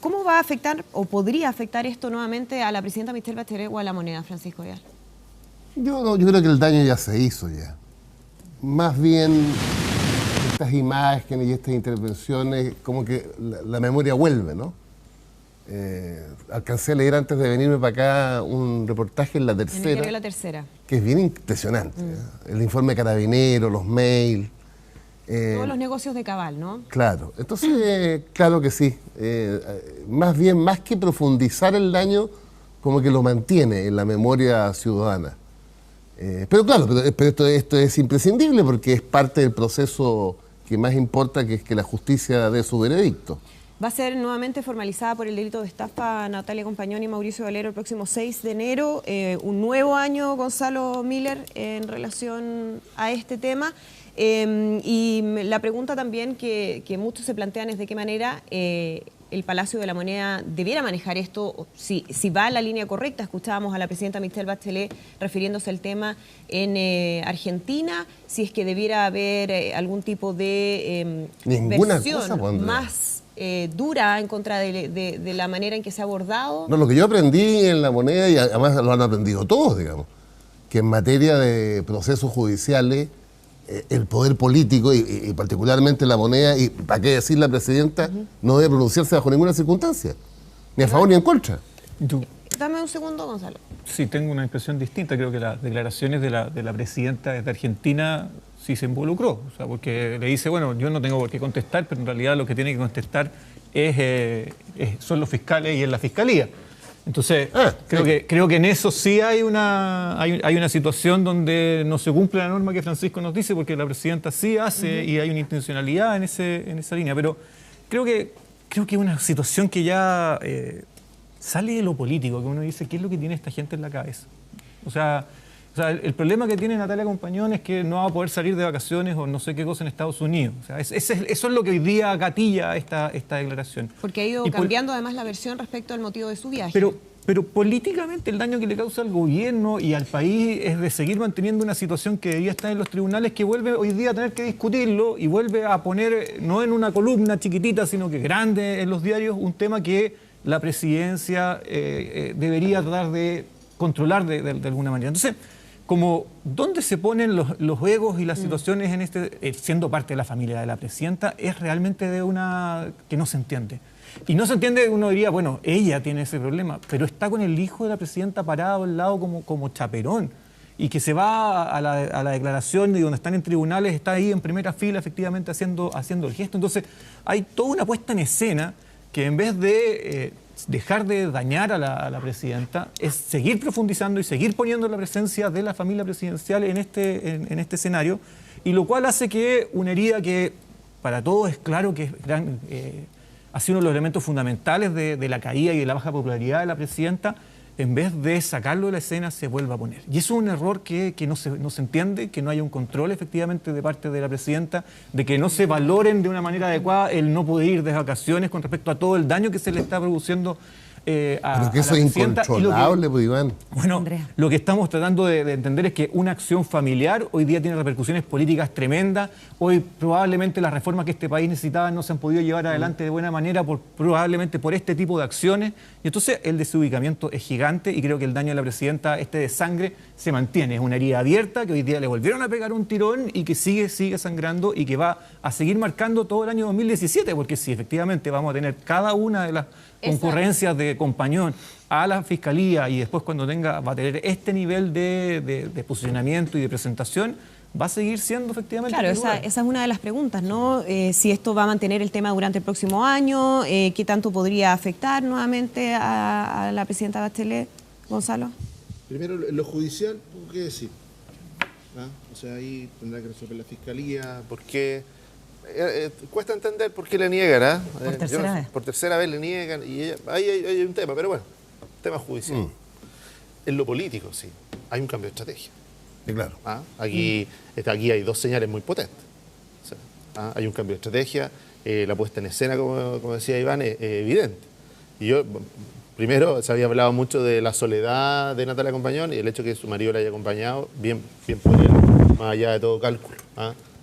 ¿Cómo va a afectar o podría afectar esto nuevamente a la presidenta Michelle Bachelet o a la moneda, Francisco Vial? Yo creo que el daño ya se hizo ya. Más bien estas imágenes y estas intervenciones, como que la memoria vuelve, ¿no? Alcancé a leer antes de venirme para acá un reportaje en La Tercera. La Tercera. Que es bien impresionante. El informe Carabinero, los mails. Todos los negocios de Cabal, ¿no? Claro. Entonces, claro que sí. Más bien, más que profundizar el daño, como que lo mantiene en la memoria ciudadana. Pero claro, pero esto es imprescindible porque es parte del proceso que más importa, que es que la justicia dé su veredicto. Va a ser nuevamente formalizada por el delito de estafa Natalia Compañón y Mauricio Valero el próximo 6 de enero. Un nuevo año, Gonzalo Miller, en relación a este tema. Y la pregunta también que muchos se plantean es de qué manera el Palacio de la Moneda debiera manejar esto, si va en la línea correcta. Escuchábamos a la presidenta Michelle Bachelet refiriéndose al tema en Argentina, si es que debiera haber algún tipo de versión más dura en contra de la manera en que se ha abordado. No, lo que yo aprendí en la Moneda, y además lo han aprendido todos, digamos, que en materia de procesos judiciales, el poder político y particularmente la Moneda, y para qué decir la presidenta, no debe pronunciarse bajo ninguna circunstancia, ni a favor ni en contra. Dame un segundo, Gonzalo. Sí, tengo una impresión distinta. Creo que las declaraciones de la presidenta de Argentina sí se involucró, o sea, porque le dice, bueno, yo no tengo por qué contestar, pero en realidad lo que tiene que contestar son los fiscales y es la fiscalía. Entonces, creo que en eso sí hay una situación donde no se cumple la norma que Francisco nos dice, porque la presidenta sí hace y hay una intencionalidad en esa línea. Pero creo que es una situación que ya sale de lo político, que uno dice, ¿qué es lo que tiene esta gente en la cabeza? O sea, el problema que tiene Natalia Compañón es que no va a poder salir de vacaciones o no sé qué cosa en Estados Unidos. O sea, eso es lo que hoy día gatilla esta declaración. Porque ha ido cambiando además la versión respecto al motivo de su viaje. Pero políticamente el daño que le causa al gobierno y al país es de seguir manteniendo una situación que debía estar en los tribunales, que vuelve hoy día a tener que discutirlo y vuelve a poner, no en una columna chiquitita, sino que grande en los diarios, un tema que la presidencia debería tratar de controlar de alguna manera. Entonces, como dónde se ponen los egos y las situaciones en siendo parte de la familia de la presidenta, es realmente de una que no se entiende. Y no se entiende, uno diría, bueno, ella tiene ese problema, pero está con el hijo de la presidenta parado al lado como chaperón, y que se va a la declaración y donde están en tribunales, está ahí en primera fila efectivamente haciendo el gesto. Entonces hay toda una puesta en escena que en vez de dejar de dañar a la presidenta, es seguir profundizando y seguir poniendo la presencia de la familia presidencial en este escenario, y lo cual hace que una herida que para todos es claro que ha sido uno de los elementos fundamentales de la caída y de la baja popularidad de la presidenta, en vez de sacarlo de la escena se vuelva a poner. Y eso es un error que no se entiende, que no haya un control efectivamente de parte de la presidenta, de que no se valoren de una manera adecuada el no poder ir de vacaciones con respecto a todo el daño que se le está produciendo Pero que eso es incontrolable, pues, Iván. Bueno, Andrea, lo que estamos tratando de entender es que una acción familiar hoy día tiene repercusiones políticas tremendas. Hoy probablemente las reformas que este país necesitaba no se han podido llevar adelante de buena manera probablemente por este tipo de acciones. Y entonces el desubicamiento es gigante y creo que el daño a la presidenta, de sangre, se mantiene. Es una herida abierta que hoy día le volvieron a pegar un tirón y que sigue sangrando y que va a seguir marcando todo el año 2017, porque si efectivamente vamos a tener cada una de las concurrencias de Compañón a la Fiscalía y después cuando va a tener este nivel de posicionamiento y de presentación, va a seguir siendo efectivamente... Claro, esa es una de las preguntas, ¿no? Si esto va a mantener el tema durante el próximo año, ¿qué tanto podría afectar nuevamente a la presidenta Bachelet, Gonzalo? Primero, lo judicial, ¿qué decir? O sea, ahí tendrá que resolver la Fiscalía, ¿por qué? Cuesta entender por qué le niegan, Por tercera vez. Por tercera vez le niegan, y ahí hay un tema, pero bueno, tema judicial. En lo político, sí, hay un cambio de estrategia. Sí, claro. Aquí hay dos señales muy potentes. O sea, hay un cambio de estrategia, la puesta en escena, como decía Iván, es evidente. Y yo, primero, se había hablado mucho de la soledad de Natalia Compañón y el hecho de que su marido la haya acompañado, bien por él, más allá de todo cálculo.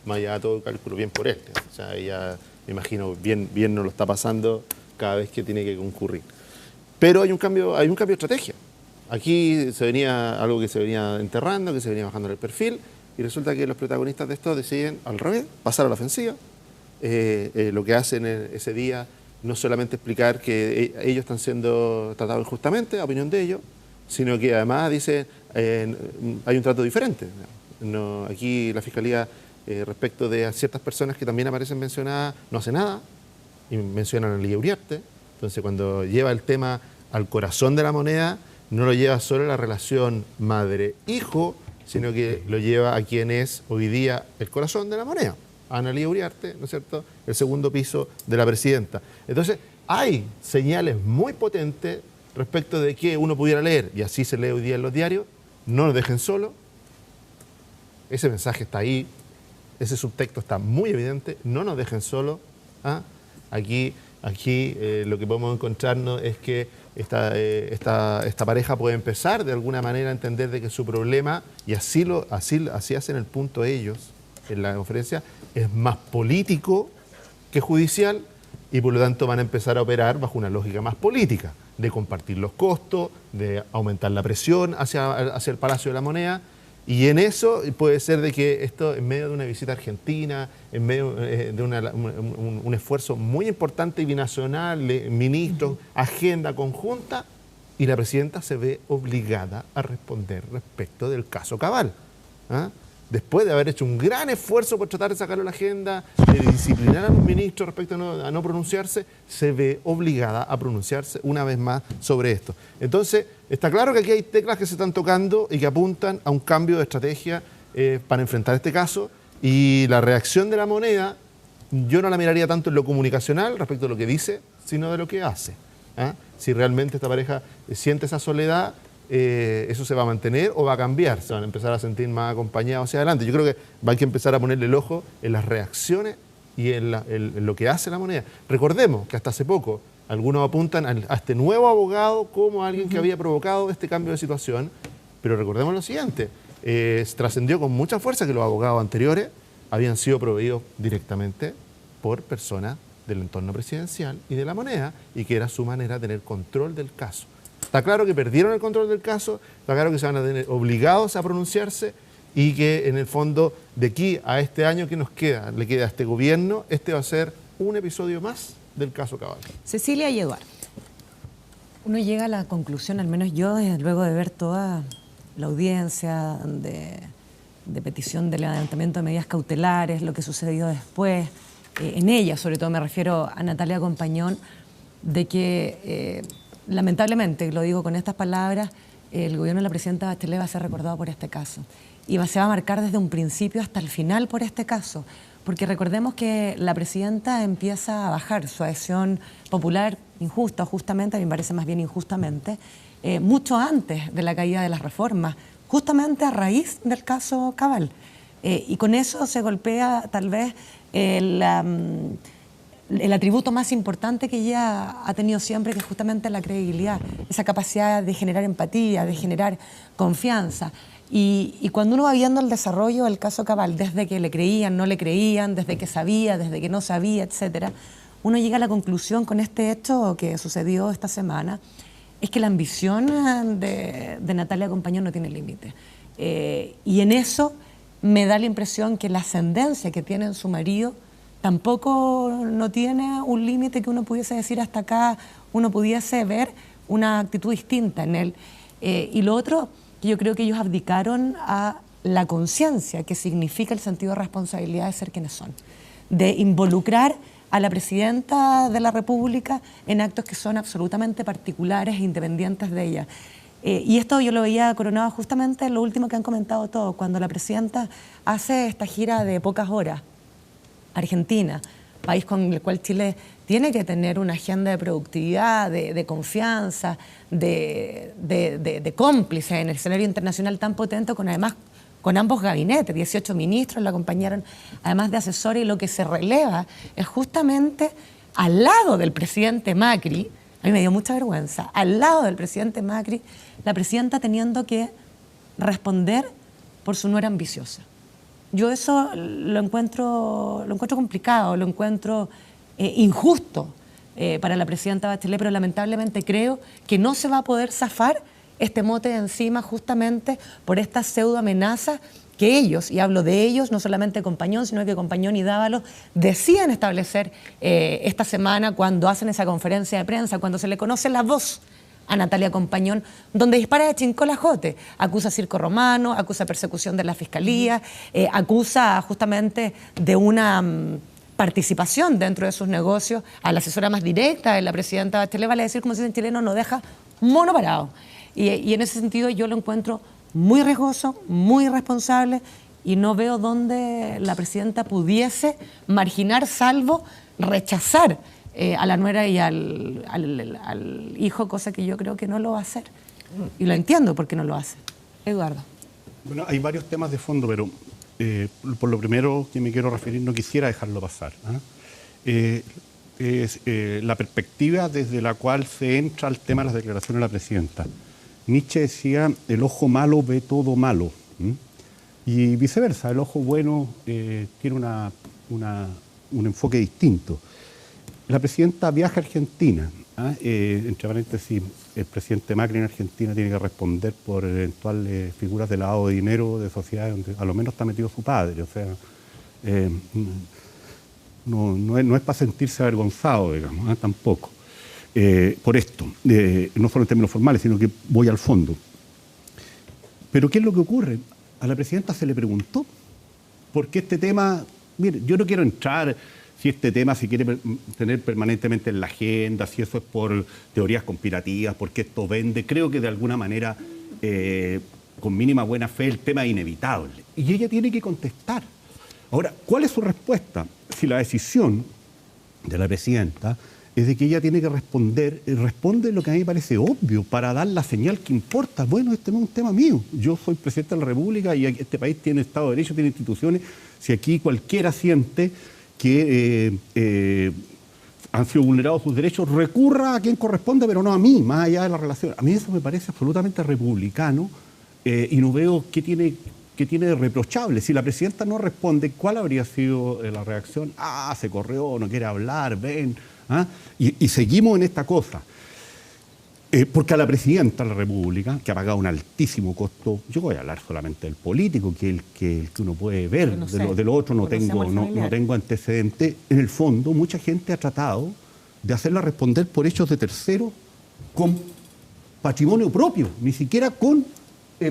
Más allá de todo cálculo, bien por él. O sea, ella, me imagino, bien no lo está pasando cada vez que tiene que concurrir. Pero hay un cambio de estrategia. Aquí algo que se venía enterrando, que se venía bajando en el perfil, y resulta que los protagonistas de esto deciden, al revés, pasar a la ofensiva. Lo que hacen ese día no solamente explicar que ellos están siendo tratados injustamente, a opinión de ellos, sino que además dice hay un trato diferente. No, aquí la Fiscalía, respecto de ciertas personas que también aparecen mencionadas, no hace nada, y mencionan a Lidia Uriarte. Entonces, cuando lleva el tema al corazón de la moneda, no lo lleva solo a la relación madre-hijo, sino que lo lleva a quien es hoy día el corazón de la moneda, Ana Lidia Uriarte, ¿no es cierto?, el segundo piso de la presidenta. Entonces, hay señales muy potentes respecto de que uno pudiera leer, y así se lee hoy día en los diarios: no nos dejen solos. Ese mensaje está ahí, ese subtexto está muy evidente: no nos dejen solos. Aquí lo que podemos encontrarnos es que esta pareja puede empezar de alguna manera a entender de que su problema, y así hacen el punto ellos en la conferencia, es más político que judicial, y por lo tanto van a empezar a operar bajo una lógica más política, de compartir los costos, de aumentar la presión hacia el Palacio de la Moneda. Y en eso puede ser de que esto, en medio de una visita a Argentina, en medio de un esfuerzo muy importante y binacional, de ministros, agenda conjunta, y la presidenta se ve obligada a responder respecto del caso Cabal. Después de haber hecho un gran esfuerzo por tratar de sacarlo a la agenda, de disciplinar a los ministros respecto a no pronunciarse, se ve obligada a pronunciarse una vez más sobre esto. Entonces, está claro que aquí hay teclas que se están tocando y que apuntan a un cambio de estrategia para enfrentar este caso, y la reacción de la moneda yo no la miraría tanto en lo comunicacional respecto a lo que dice, sino de lo que hace. Si realmente esta pareja siente esa soledad, eso se va a mantener o va a cambiar, se van a empezar a sentir más acompañados hacia adelante. Yo creo que hay que empezar a ponerle el ojo en las reacciones y en lo que hace la moneda. Recordemos que hasta hace poco algunos apuntan a este nuevo abogado como alguien que había provocado este cambio de situación, pero recordemos lo siguiente: trascendió con mucha fuerza que los abogados anteriores habían sido proveídos directamente por personas del entorno presidencial y de la moneda, y que era su manera de tener control del caso. Está claro que perdieron el control del caso, está claro que se van a tener obligados a pronunciarse, y que en el fondo de aquí a este año que nos queda, le queda a este gobierno, este va a ser un episodio más del caso Cabal. Cecilia y Eduardo. Uno llega a la conclusión, al menos yo, luego de ver toda la audiencia de petición de levantamiento de medidas cautelares, lo que sucedió después, en ella sobre todo me refiero a Natalia Compañón, de que lamentablemente, lo digo con estas palabras, el gobierno de la presidenta Bachelet va a ser recordado por este caso. Y se va a marcar desde un principio hasta el final por este caso. Porque recordemos que la presidenta empieza a bajar su adhesión popular, injusta o justamente, a mí me parece más bien injustamente, mucho antes de la caída de las reformas, justamente a raíz del caso Cabal. Y con eso se golpea tal vez el atributo más importante que ella ha tenido siempre, que es justamente la credibilidad, esa capacidad de generar empatía, de generar confianza. Y cuando uno va viendo el desarrollo del caso Cabal, desde que le creían, no le creían, desde que sabía, desde que no sabía, etcétera, uno llega a la conclusión con este hecho que sucedió esta semana, es que la ambición de Natalia Compañón no tiene límite. Y en eso me da la impresión que la ascendencia que tiene en su marido tampoco no tiene un límite que uno pudiese decir hasta acá, uno pudiese ver una actitud distinta en él. Y lo otro, que yo creo que ellos abdicaron a la conciencia que significa el sentido de responsabilidad de ser quienes son, de involucrar a la presidenta de la República en actos que son absolutamente particulares e independientes de ella. Y esto yo lo veía coronado justamente en lo último que han comentado todos, cuando la presidenta hace esta gira de pocas horas, Argentina, país con el cual Chile tiene que tener una agenda de productividad, de confianza, de cómplice en el escenario internacional tan potente, además con ambos gabinetes, 18 ministros la acompañaron, además de asesores, y lo que se releva es justamente al lado del presidente Macri, a mí me dio mucha vergüenza, al lado del presidente Macri, la presidenta teniendo que responder por su nuera ambiciosa. Yo eso lo encuentro complicado, lo encuentro injusto para la presidenta Bachelet, pero lamentablemente creo que no se va a poder zafar este mote de encima justamente por esta pseudo amenaza que ellos, y hablo de ellos, no solamente Compañón, sino que Compañón y Dávalos, decían establecer esta semana cuando hacen esa conferencia de prensa, cuando se le conoce la voz a Natalia Compañón, donde dispara de Chincolajote, acusa a circo romano, acusa persecución de la fiscalía, acusa justamente de una participación dentro de sus negocios a la asesora más directa de la presidenta Bachelet, vale decir, como se dice en chileno, no deja mono parado. Y en ese sentido yo lo encuentro muy riesgoso, muy irresponsable, y no veo dónde la presidenta pudiese marginar, salvo rechazar a la nuera y al hijo, cosa que yo creo que no lo va a hacer. Y lo entiendo por qué no lo hace. Eduardo. Bueno, hay varios temas de fondo, pero por lo primero que me quiero referir, no quisiera dejarlo pasar. Es la perspectiva desde la cual se entra al tema de las declaraciones de la presidenta. Nietzsche decía, el ojo malo ve todo malo. Y viceversa, el ojo bueno tiene un enfoque distinto. La presidenta viaja a Argentina. Entre paréntesis, el presidente Macri en Argentina tiene que responder por eventuales figuras de lavado de dinero de sociedades donde a lo menos está metido su padre. O sea, no es para sentirse avergonzado, digamos, tampoco. Por esto, no solo en términos formales, sino que voy al fondo. Pero ¿qué es lo que ocurre? A la presidenta se le preguntó, porque este tema, mire, yo no quiero entrar si este tema se quiere tener permanentemente en la agenda, si eso es por teorías conspirativas, porque esto vende. Creo que de alguna manera, con mínima buena fe, el tema es inevitable. Y ella tiene que contestar. Ahora, ¿cuál es su respuesta? Si la decisión de la presidenta es de que ella tiene que responder, responde lo que a mí me parece obvio, para dar la señal que importa. Bueno, este no es un tema mío. Yo soy presidente de la República y este país tiene Estado de Derecho, tiene instituciones. Si aquí cualquiera siente que han sido vulnerados sus derechos, recurra a quien corresponde, pero no a mí, más allá de la relación. A mí eso me parece absolutamente republicano y no veo qué tiene de reprochable. Si la presidenta no responde, ¿cuál habría sido la reacción? Se corrió, no quiere hablar, ven. Y seguimos en esta cosa. Porque a la presidenta de la República, que ha pagado un altísimo costo, yo voy a hablar solamente del político, que el que uno puede ver, no sé, de lo otro no tengo antecedentes. En el fondo, mucha gente ha tratado de hacerla responder por hechos de terceros con patrimonio propio, ni siquiera con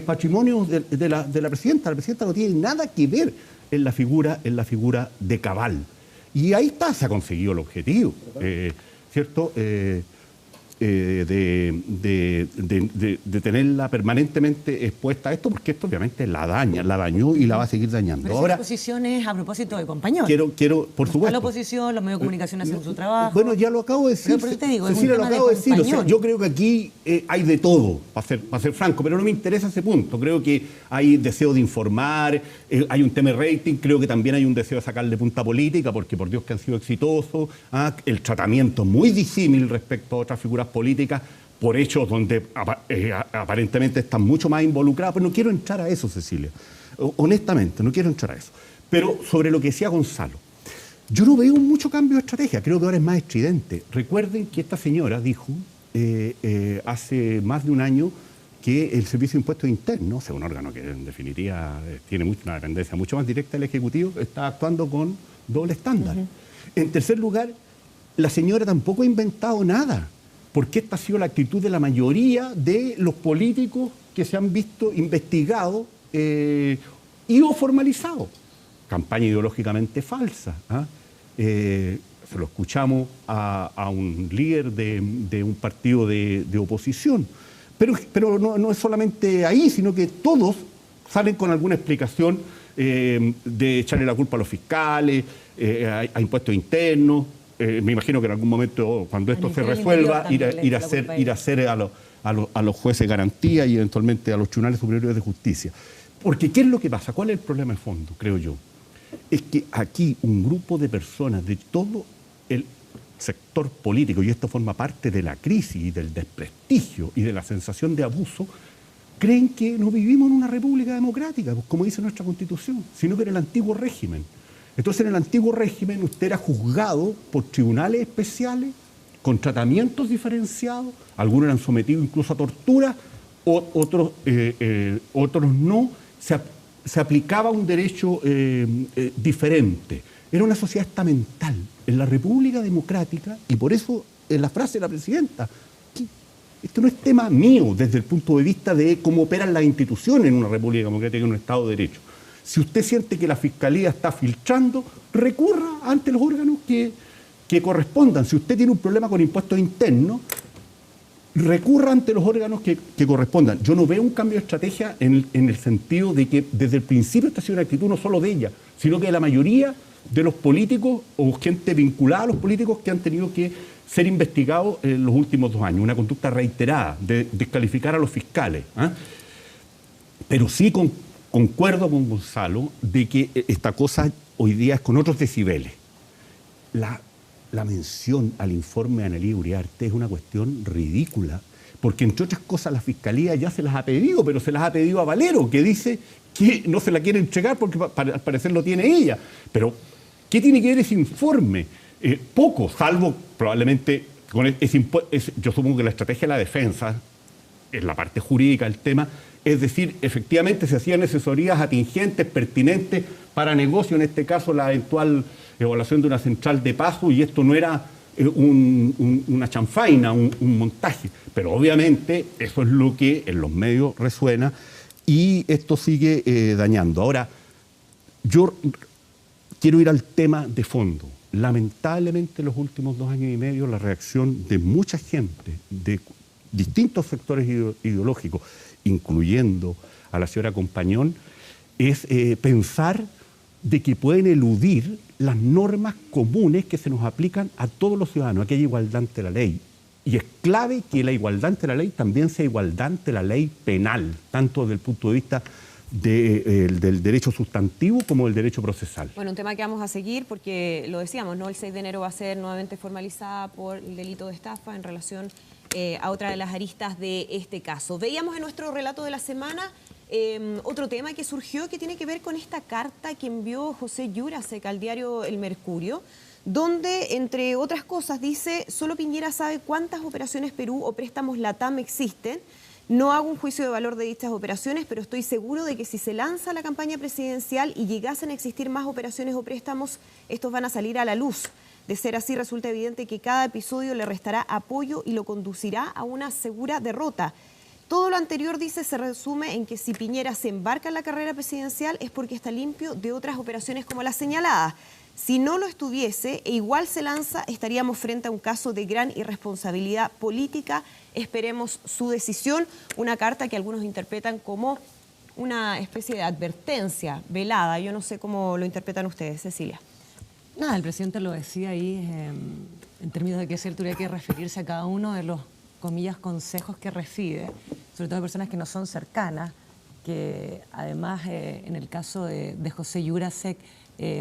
patrimonio de la presidenta. La presidenta no tiene nada que ver en la figura de Cabal. Y ahí está, se ha conseguido el objetivo, ¿cierto? De tenerla permanentemente expuesta a esto, porque esto obviamente la dañó y la va a seguir dañando. Pero ahora, esa posición es a propósito de Compañón. Quiero, por supuesto. La oposición, los medios de comunicación hacen su trabajo. Bueno, ya lo acabo de decir. Pero por eso te digo, Cecilia, lo acabo de decir. O sea, yo creo que aquí hay de todo, para ser franco, pero no me interesa ese punto. Creo que hay deseo de informar, hay un tema de rating, creo que también hay un deseo de sacarle punta política, porque por Dios que han sido exitosos. El tratamiento muy disímil respecto a otras figuras políticas por hechos donde aparentemente están mucho más involucrados, pero no quiero entrar a eso, Cecilia. Honestamente, no quiero entrar a eso. Pero sobre lo que decía Gonzalo, yo no veo mucho cambio de estrategia, creo que ahora es más estridente. Recuerden que esta señora dijo hace más de un año que el Servicio de Impuestos Internos, o sea, un órgano que en definitiva tiene una dependencia mucho más directa del Ejecutivo, está actuando con doble estándar. En tercer lugar, la señora tampoco ha inventado nada, porque esta ha sido la actitud de la mayoría de los políticos que se han visto investigados y o formalizados. Campaña ideológicamente falsa. Se lo escuchamos a un líder de un partido de oposición. Pero no es solamente ahí, sino que todos salen con alguna explicación de echarle la culpa a los fiscales, a impuestos internos. Me imagino que en algún momento, cuando esto se resuelva, ir a hacer a los jueces garantía y eventualmente a los tribunales superiores de justicia. Porque ¿qué es lo que pasa? ¿Cuál es el problema de fondo, creo yo? Es que aquí un grupo de personas de todo el sector político, y esto forma parte de la crisis y del desprestigio y de la sensación de abuso, creen que no vivimos en una república democrática, como dice nuestra Constitución, sino que en el antiguo régimen. Entonces, en el antiguo régimen usted era juzgado por tribunales especiales, con tratamientos diferenciados, algunos eran sometidos incluso a tortura, otros no. se aplicaba un derecho diferente. Era una sociedad estamental. En la República Democrática, y por eso en la frase de la presidenta, esto no es tema mío desde el punto de vista de cómo operan las instituciones en una República Democrática y en un Estado de Derecho. Si usted siente que la Fiscalía está filtrando, recurra ante los órganos que correspondan. Si usted tiene un problema con impuestos internos, recurra ante los órganos que correspondan. Yo no veo un cambio de estrategia en el sentido de que desde el principio esta ha sido una actitud no solo de ella, sino que de la mayoría de los políticos o gente vinculada a los políticos que han tenido que ser investigados en los últimos 2 años. Una conducta reiterada de descalificar a los fiscales. Pero sí concuerdo con Gonzalo de que esta cosa hoy día es con otros decibeles. La mención al informe de Analía Uriarte es una cuestión ridícula, porque entre otras cosas la Fiscalía ya se las ha pedido, pero se las ha pedido a Valero, que dice que no se la quiere entregar porque al parecer lo tiene ella. Pero, ¿qué tiene que ver ese informe? Poco, salvo probablemente con yo supongo que la estrategia de la defensa, en la parte jurídica del tema, es decir, efectivamente se hacían asesorías atingentes, pertinentes para negocio, en este caso la eventual evaluación de una central de paso, y esto no era una chanfaina, un montaje. Pero obviamente eso es lo que en los medios resuena y esto sigue dañando. Ahora, yo quiero ir al tema de fondo. Lamentablemente en los últimos 2 años y medio la reacción de mucha gente, de distintos sectores ideológicos, incluyendo a la señora Compañón, es pensar de que pueden eludir las normas comunes que se nos aplican a todos los ciudadanos, aquella igualdad ante la ley. Y es clave que la igualdad ante la ley también sea igualdad ante la ley penal, tanto desde el punto de vista del derecho sustantivo como del derecho procesal. Bueno, un tema que vamos a seguir porque lo decíamos, ¿no? El 6 de enero va a ser nuevamente formalizada por el delito de estafa en relación a otra de las aristas de este caso. Veíamos en nuestro relato de la semana otro tema que surgió que tiene que ver con esta carta que envió José Jurasek al diario El Mercurio, donde, entre otras cosas, dice: solo Piñera sabe cuántas operaciones Perú o préstamos LATAM existen. No hago un juicio de valor de dichas operaciones, pero estoy seguro de que si se lanza la campaña presidencial y llegasen a existir más operaciones o préstamos, estos van a salir a la luz. De ser así, resulta evidente que cada episodio le restará apoyo y lo conducirá a una segura derrota. Todo lo anterior, dice, se resume en que si Piñera se embarca en la carrera presidencial es porque está limpio de otras operaciones como las señaladas. Si no lo estuviese e igual se lanza, estaríamos frente a un caso de gran irresponsabilidad política. Esperemos su decisión. Una carta que algunos interpretan como una especie de advertencia velada. Yo no sé cómo lo interpretan ustedes, Cecilia. Nada, el presidente lo decía ahí en términos de que es cierto, hay que referirse a cada uno de los, comillas, consejos que recibe, sobre todo de personas que no son cercanas, que además en el caso de José Jurasek,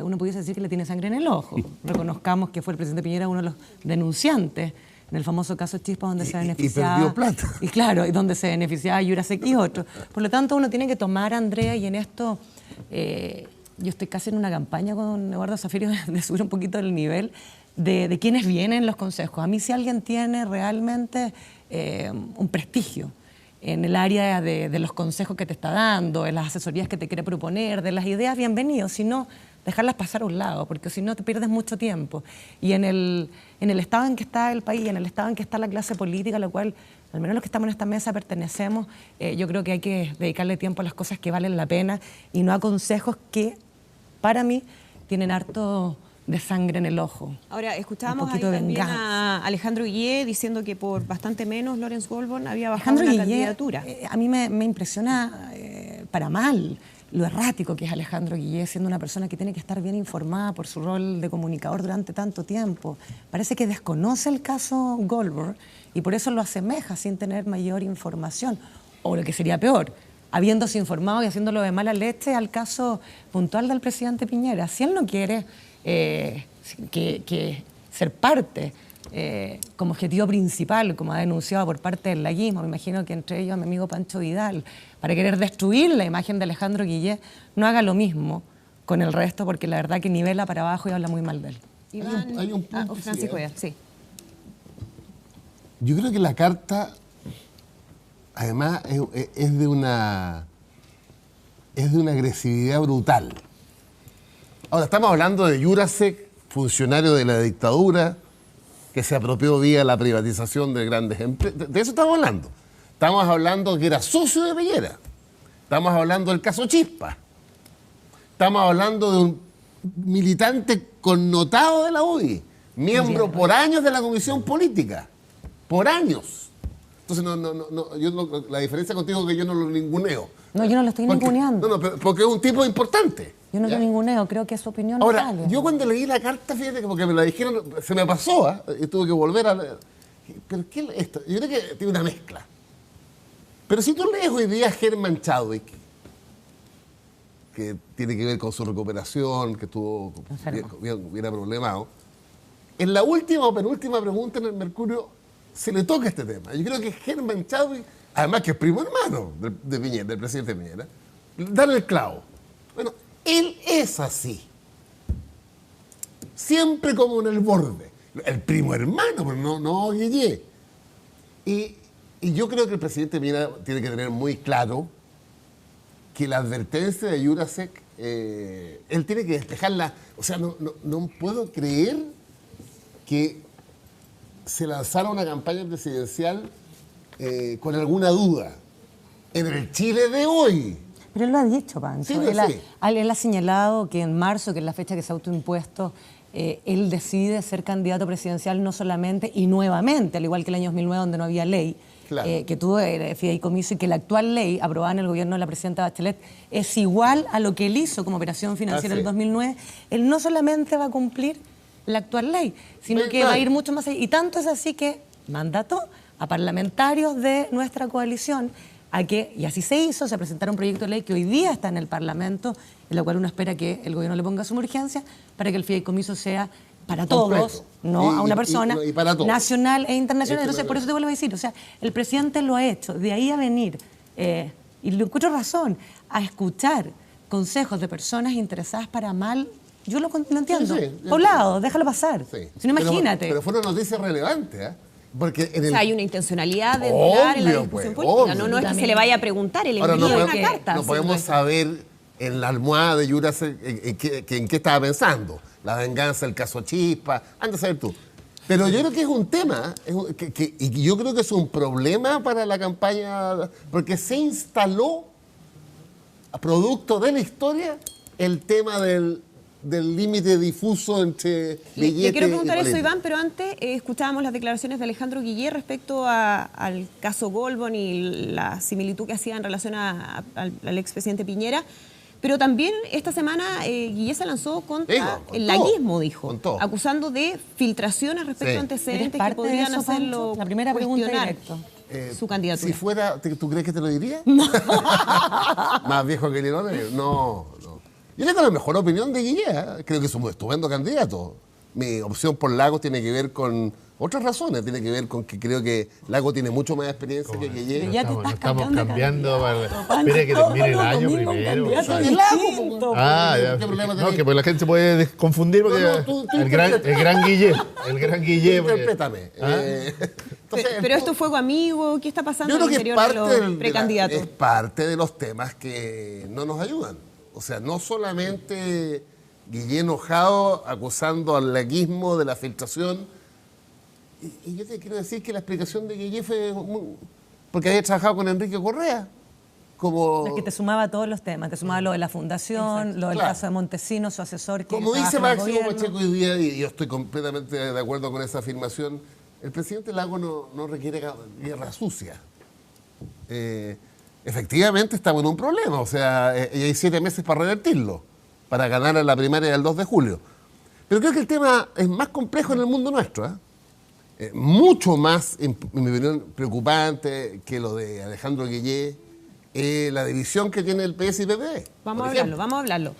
uno pudiese decir que le tiene sangre en el ojo. Reconozcamos que fue el presidente Piñera uno de los denunciantes en el famoso caso Chispa, donde se beneficiaba... Y perdió plata. Y claro, y donde se beneficiaba Jurasek y otros. Por lo tanto, uno tiene que tomar, Andrea, y en esto yo estoy casi en una campaña con Eduardo Zafirio de subir un poquito el nivel de quiénes vienen los consejos. A mí, si alguien tiene realmente un prestigio en el área de los consejos que te está dando, de las asesorías que te quiere proponer, de las ideas, bienvenido. Si no, dejarlas pasar a un lado, porque si no te pierdes mucho tiempo. Y en el estado en que está el país, en el estado en que está la clase política, a la cual al menos los que estamos en esta mesa pertenecemos, yo creo que hay que dedicarle tiempo a las cosas que valen la pena y no a consejos que, para mí, tienen harto de sangre en el ojo. Ahora, escuchábamos ahí también a Alejandro Guillé diciendo que por bastante menos Lawrence Goldborn había bajado una candidatura. A mí me impresiona para mal lo errático que es Alejandro Guillé, siendo una persona que tiene que estar bien informada por su rol de comunicador durante tanto tiempo. Parece que desconoce el caso Goldberg y por eso lo asemeja sin tener mayor información. O lo que sería peor, habiéndose informado y haciéndolo de mala leche al caso puntual del presidente Piñera. Si él no quiere que ser parte como objetivo principal, como ha denunciado por parte del laguismo, me imagino que entre ellos a mi amigo Pancho Vidal, para querer destruir la imagen de Alejandro Guillé, no haga lo mismo con el resto, porque la verdad que nivela para abajo y habla muy mal de él. Hay un punto, Francisco, sí. Yo creo que la carta, además, es de una es de una agresividad brutal. Ahora, estamos hablando de Jurasek, funcionario de la dictadura, que se apropió vía la privatización de grandes empresas. De eso estamos hablando. Estamos hablando que era socio de Piñera. Estamos hablando del caso Chispa. Estamos hablando de un militante connotado de la UDI, miembro por años de la Comisión Política. Por años. Entonces, la diferencia contigo es que yo no lo ninguneo. No, yo no lo estoy ninguneando. No, porque es un tipo importante. Yo no lo ninguneo, creo que su opinión Ahora, no vale. yo cuando leí la carta, fíjate que porque me la dijeron, se me pasó, y tuve que volver a leer. ¿Pero qué es esto? Yo creo que tiene una mezcla. Pero si tú lees hoy día a Herman Chadwick, que tiene que ver con su recuperación, que estuvo bien problemado, en la última o penúltima pregunta en el Mercurio se le toca este tema. Yo creo que Herman Chadwick, además que es primo hermano de Piñera, del presidente Piñera, darle el clavo. Bueno, él es así. Siempre como en el borde. El primo hermano, pero no Guillé. Y yo creo que el presidente Piñera tiene que tener muy claro que la advertencia de Jurasek, él tiene que despejarla. O sea, no puedo creer que se lanzara una campaña presidencial con alguna duda. En el Chile de hoy. Pero él lo ha dicho, Pancho. Sí, él ha señalado que en marzo, que es la fecha que se ha autoimpuesto, él decide ser candidato presidencial no solamente y nuevamente, al igual que el año 2009, donde no había ley, claro, que tuvo el fideicomiso, y que la actual ley aprobada en el gobierno de la presidenta Bachelet es igual a lo que él hizo como operación financiera en el 2009. Él no solamente va a cumplir la actual ley, sino que va a ir mucho más allá. Y tanto es así que mandató a parlamentarios de nuestra coalición a que, y así se hizo, se presentara un proyecto de ley que hoy día está en el Parlamento, en la cual uno espera que el gobierno le ponga suma urgencia para que el fideicomiso sea para todos, no a una persona, y para todos, nacional e internacional. Entonces, por eso te vuelvo a decir, o sea, el presidente lo ha hecho. De ahí a venir, y le encuentro razón, a escuchar consejos de personas interesadas para mal, yo lo entiendo. Poblado, déjalo pasar. Si no, imagínate. Pero fue una noticia relevante, ¿eh? Porque o sea, hay una intencionalidad de entrar en la discusión política. No es que se le vaya a preguntar, el envío de una carta. No podemos saber en la almohada de Jurasek en qué estaba pensando. La venganza, el caso Chispa, anda a saber tú. Pero yo creo que es un tema, y yo creo que es un problema para la campaña, porque se instaló, a producto de la historia, el tema del límite difuso entre billetes. Le quiero preguntar eso, Iván, pero antes escuchábamos las declaraciones de Alejandro Guillé respecto al caso Goldman y la similitud que hacía en relación al expresidente Piñera. Pero también esta semana Guillé se lanzó contra el laguismo, dijo, acusando de filtraciones respecto a antecedentes que podrían hacerlo la primera pregunta cuestionar su candidatura. Si fuera, ¿tú crees que te lo diría? No. ¿Más viejo que León? No. Yo tengo la mejor opinión de Guillé. Creo que es un estupendo candidato. Mi opción por Lagos tiene que ver con otras razones. Tiene que ver con que creo que Lagos tiene mucho más experiencia que Guillé. Ya te estás cambiando. Espera que termine el año primero. ¿Qué problema tenés? No, que pues la gente se puede confundir porque el gran Guillé. Interprétame. Pero esto fue amigo, ¿qué está pasando en el interior de los precandidatos? Es parte de los temas que no nos ayudan. O sea, no solamente Guillé enojado acusando al laguismo de la filtración. Y yo te quiero decir que la explicación de Guillé fue porque había trabajado con Enrique Correa. Es que te sumaba todos los temas, te sumaba lo de la fundación, lo del caso de Montesinos, su asesor. Como dice Máximo Pacheco hoy día, y yo estoy completamente de acuerdo con esa afirmación, el presidente Lagos no requiere guerra sucia. Efectivamente estamos en un problema, o sea, hay 7 meses para revertirlo, para ganar en la primaria del 2 de julio. Pero creo que el tema es más complejo en el mundo nuestro, mucho más, en mi opinión, preocupante que lo de Alejandro Guillé, la división que tiene el PS y PP. Vamos a hablarlo.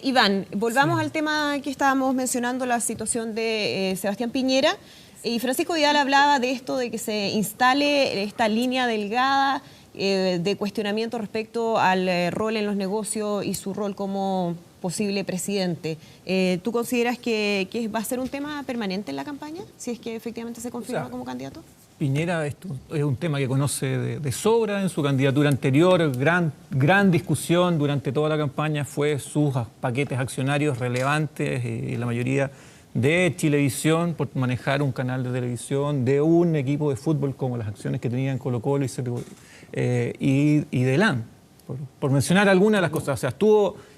Iván, volvamos al tema que estábamos mencionando, la situación de Sebastián Piñera. Y Francisco Vidal hablaba de esto, de que se instale esta línea delgada de cuestionamiento respecto al rol en los negocios y su rol como posible presidente. ¿Tú consideras que va a ser un tema permanente en la campaña, si es que efectivamente se confirma como candidato? Piñera es un tema que conoce de sobra. En su candidatura anterior, gran discusión durante toda la campaña fue sus paquetes accionarios relevantes y la mayoría de Chilevisión por manejar un canal de televisión, de un equipo de fútbol como las acciones que tenían Colo-Colo y de LAN, por mencionar algunas de las cosas. O sea,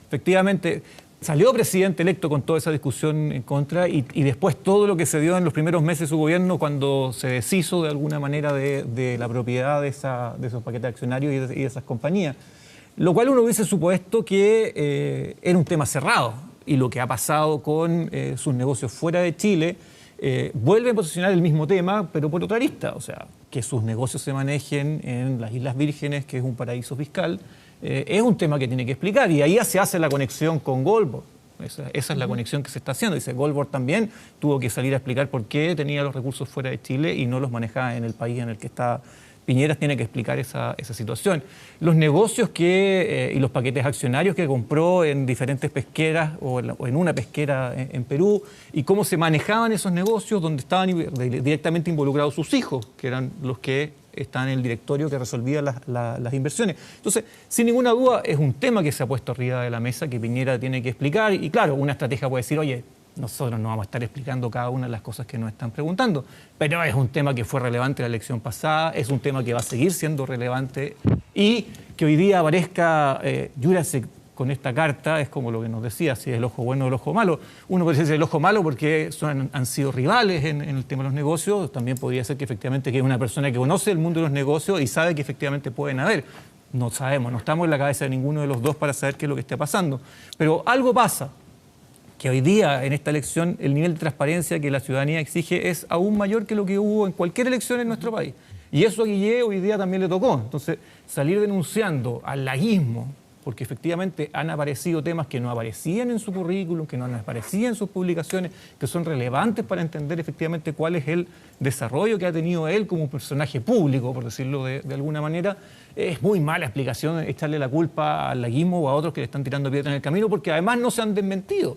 efectivamente, salió presidente electo con toda esa discusión en contra y después todo lo que se dio en los primeros meses de su gobierno cuando se deshizo de alguna manera de la propiedad de esos paquetes accionarios y de esas compañías. Lo cual uno hubiese supuesto que era un tema cerrado. Y lo que ha pasado con sus negocios fuera de Chile, vuelve a posicionar el mismo tema, pero por otra arista. O sea, que sus negocios se manejen en las Islas Vírgenes, que es un paraíso fiscal, es un tema que tiene que explicar. Y ahí se hace la conexión con Goldberg. Esa es la conexión que se está haciendo. Dice, Goldberg también tuvo que salir a explicar por qué tenía los recursos fuera de Chile y no los manejaba en el país en el que está. Piñera tiene que explicar esa situación. Los negocios y los paquetes accionarios que compró en diferentes pesqueras o en una pesquera en Perú y cómo se manejaban esos negocios donde estaban directamente involucrados sus hijos, que eran los que están en el directorio que resolvía las inversiones. Entonces, sin ninguna duda, es un tema que se ha puesto arriba de la mesa que Piñera tiene que explicar y claro, una estrategia puede decir, oye, nosotros no vamos a estar explicando cada una de las cosas que nos están preguntando, pero es un tema que fue relevante en la elección pasada, es un tema que va a seguir siendo relevante y que hoy día aparezca Jurasek con esta carta es como lo que nos decía, si es el ojo bueno o el ojo malo. Uno puede decir el ojo malo porque han sido rivales en el tema de los negocios, también podría ser que efectivamente que es una persona que conoce el mundo de los negocios y sabe que efectivamente pueden haber. No sabemos, no estamos en la cabeza de ninguno de los dos para saber qué es lo que está pasando, pero algo pasa. Que hoy día, en esta elección, el nivel de transparencia que la ciudadanía exige es aún mayor que lo que hubo en cualquier elección en nuestro país. Y eso a Guillé hoy día también le tocó. Entonces, salir denunciando al laguismo, porque efectivamente han aparecido temas que no aparecían en su currículum, que no aparecían en sus publicaciones, que son relevantes para entender efectivamente cuál es el desarrollo que ha tenido él como un personaje público, por decirlo de alguna manera, es muy mala explicación echarle la culpa al laguismo o a otros que le están tirando piedra en el camino, porque además no se han desmentido.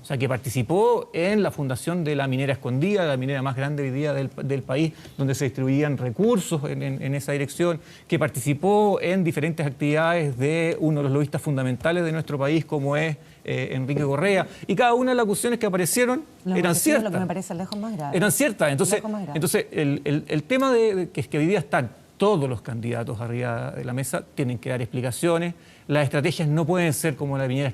O sea, que participó en la fundación de la minera escondida, la minera más grande hoy día del país, donde se distribuían recursos en esa dirección, que participó en diferentes actividades de uno de los lobistas fundamentales de nuestro país, como es Enrique Correa. Y cada una de las acusaciones que aparecieron eran ciertas. Lo que me parece lejos más grave. Eran ciertas. Entonces el tema que es que hoy día están todos los candidatos arriba de la mesa, tienen que dar explicaciones. Las estrategias no pueden ser como la de Piñera,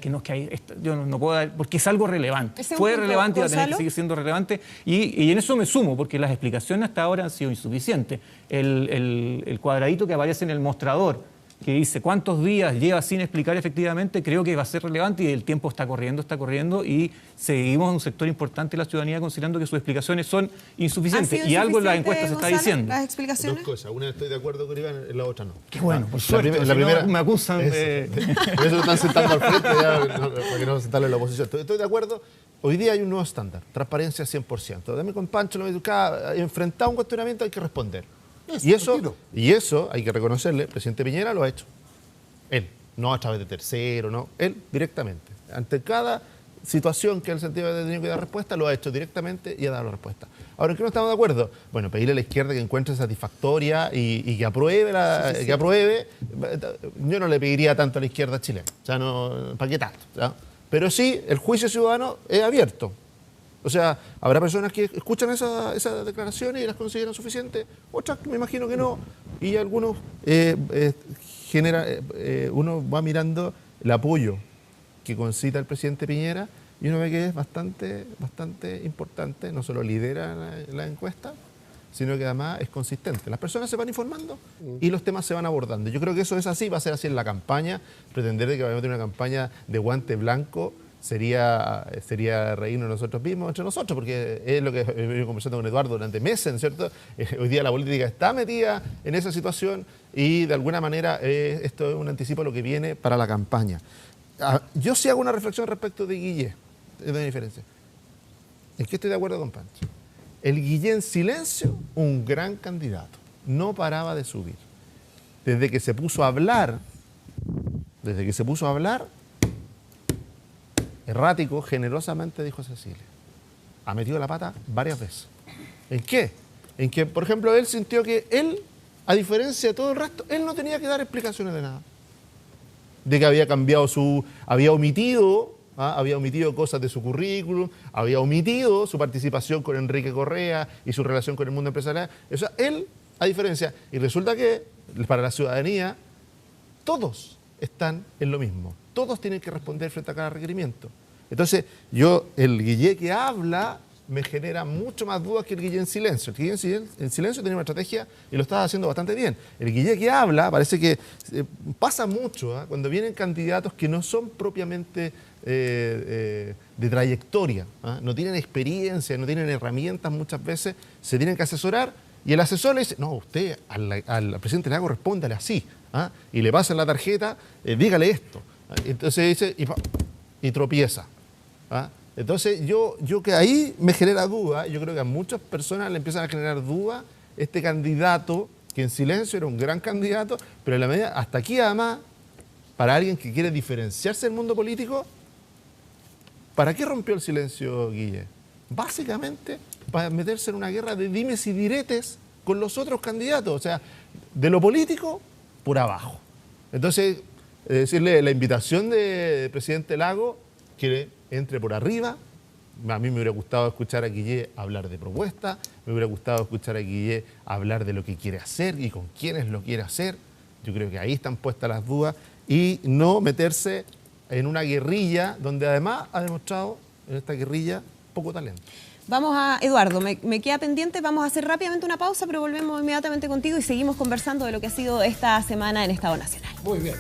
yo no puedo dar, porque es algo relevante. Fue relevante y va a tener que seguir siendo relevante. Y en eso me sumo, porque las explicaciones hasta ahora han sido insuficientes. El cuadradito que aparece en el mostrador, que dice cuántos días lleva sin explicar efectivamente, creo que va a ser relevante y el tiempo está corriendo y seguimos en un sector importante de la ciudadanía considerando que sus explicaciones son insuficientes. Y algo en las encuestas se está diciendo. ¿Las explicaciones? Dos cosas. Una estoy de acuerdo con Iván, en la otra no. Qué bueno, por suerte. La primera, me acusan de... Por eso están sentando al frente, para que no sentarle en la oposición. Estoy de acuerdo. Hoy día hay un nuevo estándar, transparencia 100%. Dame con Pancho, enfrentado a un cuestionamiento hay que responder. Y eso hay que reconocerle, el presidente Piñera lo ha hecho. Él, no a través de tercero, no, él directamente. Ante cada situación que él sentía que tenía que dar respuesta, lo ha hecho directamente y ha dado la respuesta. Ahora, ¿en qué no estamos de acuerdo? Bueno, pedirle a la izquierda que encuentre satisfactoria y que apruebe, que apruebe. Yo no le pediría tanto a la izquierda chilena, o sea, no, ¿para qué tanto? ¿Ya? Pero sí, el juicio ciudadano es abierto. O sea, habrá personas que escuchan esas declaraciones y las consideran suficientes, otras me imagino que no, y algunos uno va mirando el apoyo que concita el presidente Piñera y uno ve que es bastante importante, no solo lidera la encuesta, sino que además es consistente. Las personas se van informando y los temas se van abordando. Yo creo que eso es así, va a ser así en la campaña, pretender que vayamos a tener una campaña de guante blanco sería reírnos nosotros mismos entre nosotros, porque es lo que he venido conversando con Eduardo durante meses, ¿cierto? Hoy día la política está metida en esa situación y de alguna manera esto es un anticipo de lo que viene para la campaña. Yo sí hago una reflexión respecto de Guillé, de una diferencia. Es que estoy de acuerdo con Pancho. El Guillé en silencio, un gran candidato, no paraba de subir. Desde que se puso a hablar, errático, generosamente dijo Cecilia. Ha metido la pata varias veces. ¿En qué? en que, por ejemplo, él sintió que él, a diferencia de todo el resto, él no tenía que dar explicaciones de nada. De que había cambiado había omitido cosas de su currículum, había omitido su participación con Enrique Correa y su relación con el mundo empresarial. O sea, él, a diferencia, y resulta que para la ciudadanía, todos están en lo mismo. Todos tienen que responder frente a cada requerimiento. Entonces, el Guillé que habla me genera mucho más dudas que el Guillé en silencio. El Guillé en silencio tiene una estrategia y lo está haciendo bastante bien. El Guillé que habla, parece que pasa mucho cuando vienen candidatos que no son propiamente de trayectoria, no tienen experiencia, no tienen herramientas muchas veces, se tienen que asesorar y el asesor le dice, no, usted al presidente Lago respóndale así, y le pasan la tarjeta, dígale esto. Entonces dice, y tropieza. Entonces yo que ahí me genera duda, yo creo que a muchas personas le empiezan a generar duda este candidato, que en silencio era un gran candidato, pero en la medida, hasta aquí además, para alguien que quiere diferenciarse del mundo político, ¿para qué rompió el silencio Guille? Básicamente para meterse en una guerra de dimes y diretes con los otros candidatos, o sea, de lo político por abajo. Entonces, decirle la invitación del presidente Lago, que entre por arriba. A mí me hubiera gustado escuchar a Guillé hablar de propuestas, me hubiera gustado escuchar a Guillé hablar de lo que quiere hacer y con quiénes lo quiere hacer. Yo creo que ahí están puestas las dudas y no meterse en una guerrilla donde además ha demostrado en esta guerrilla poco talento. Vamos a, Eduardo, me queda pendiente, vamos a hacer rápidamente una pausa, pero volvemos inmediatamente contigo y seguimos conversando de lo que ha sido esta semana en Estado Nacional. Muy bien.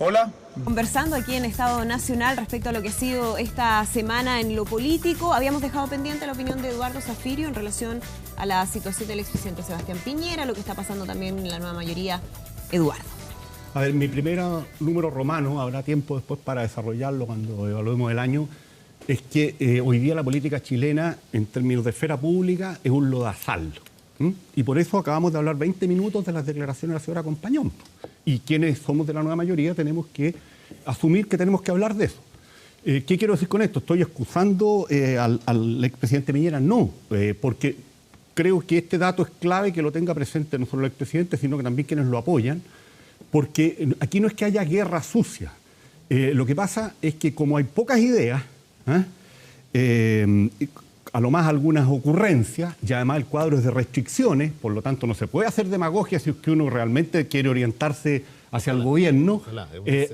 Hola. Conversando aquí en Estado Nacional respecto a lo que ha sido esta semana en lo político, habíamos dejado pendiente la opinión de Eduardo Zafirio en relación a la situación del expresidente Sebastián Piñera, lo que está pasando también en la nueva mayoría. Eduardo. A ver, mi primer número romano, habrá tiempo después para desarrollarlo cuando evaluemos el año, es que hoy día la política chilena, en términos de esfera pública, es un lodazal. Y por eso acabamos de hablar 20 minutos de las declaraciones de la señora Compañón. Y quienes somos de la nueva mayoría tenemos que asumir que tenemos que hablar de eso. ¿Qué quiero decir con esto? ¿Estoy excusando al expresidente Piñera? No, porque creo que este dato es clave que lo tenga presente no solo el expresidente, sino que también quienes lo apoyan, porque aquí no es que haya guerra sucia. Lo que pasa es que como hay pocas ideas, a lo más algunas ocurrencias, y además el cuadro es de restricciones, por lo tanto no se puede hacer demagogia si es que uno realmente quiere orientarse hacia el gobierno.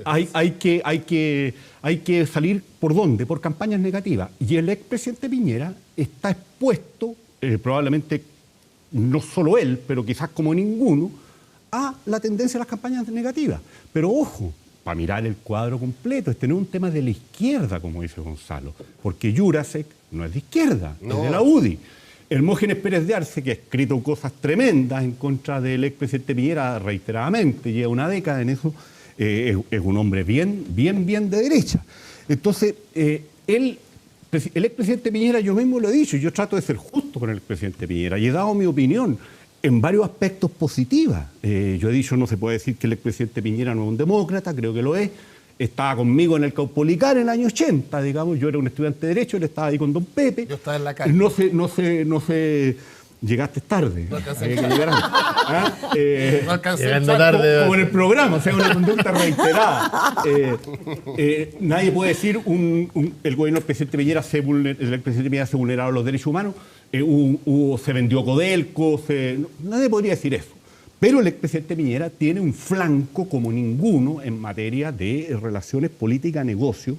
Hay que salir ¿por dónde? Por campañas negativas. Y el expresidente Piñera está expuesto, probablemente no solo él, pero quizás como ninguno, a la tendencia de las campañas negativas. Pero ojo, para mirar el cuadro completo, este no es un tema de la izquierda, como dice Gonzalo, porque Jurasek no es de izquierda, es de la UDI. Hermógenes Pérez de Arce, que ha escrito cosas tremendas en contra del expresidente Piñera reiteradamente, lleva una década en eso, es un hombre bien de derecha. Entonces, el expresidente Piñera, yo mismo lo he dicho, yo trato de ser justo con el expresidente Piñera y he dado mi opinión en varios aspectos positiva. Yo he dicho, no se puede decir que el expresidente Piñera no es un demócrata, creo que lo es. Estaba conmigo en el Caupolicán en el año 80, digamos, yo era un estudiante de Derecho, él estaba ahí con don Pepe. Yo estaba en la calle. No sé, llegaste tarde. No alcancé. No alcancé. Tarde. Como en el programa, o sea, una conducta reiterada. Nadie puede decir el gobierno del presidente Piñera el expresidente Piñera se vulneraron los derechos humanos, se vendió Codelco, nadie podría decir eso. Pero el expresidente Piñera tiene un flanco como ninguno en materia de relaciones política-negocio,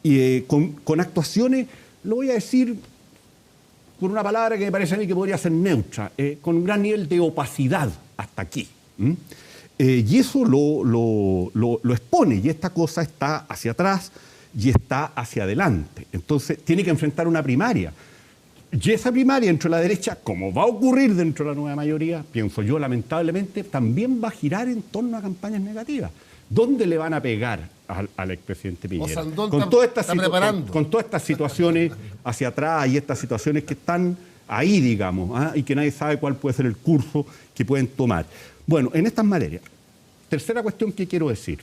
y con actuaciones, lo voy a decir con una palabra que me parece a mí que podría ser neutra, con un gran nivel de opacidad hasta aquí. Y eso lo expone, y esta cosa está hacia atrás y está hacia adelante. Entonces tiene que enfrentar una primaria. Y esa primaria dentro de la derecha, como va a ocurrir dentro de la nueva mayoría, pienso yo lamentablemente, también va a girar en torno a campañas negativas. ¿Dónde le van a pegar al expresidente Piñera? Con todas estas situaciones hacia atrás y estas situaciones que están ahí, digamos, y que nadie sabe cuál puede ser el curso que pueden tomar. Bueno, en estas materias, tercera cuestión que quiero decir.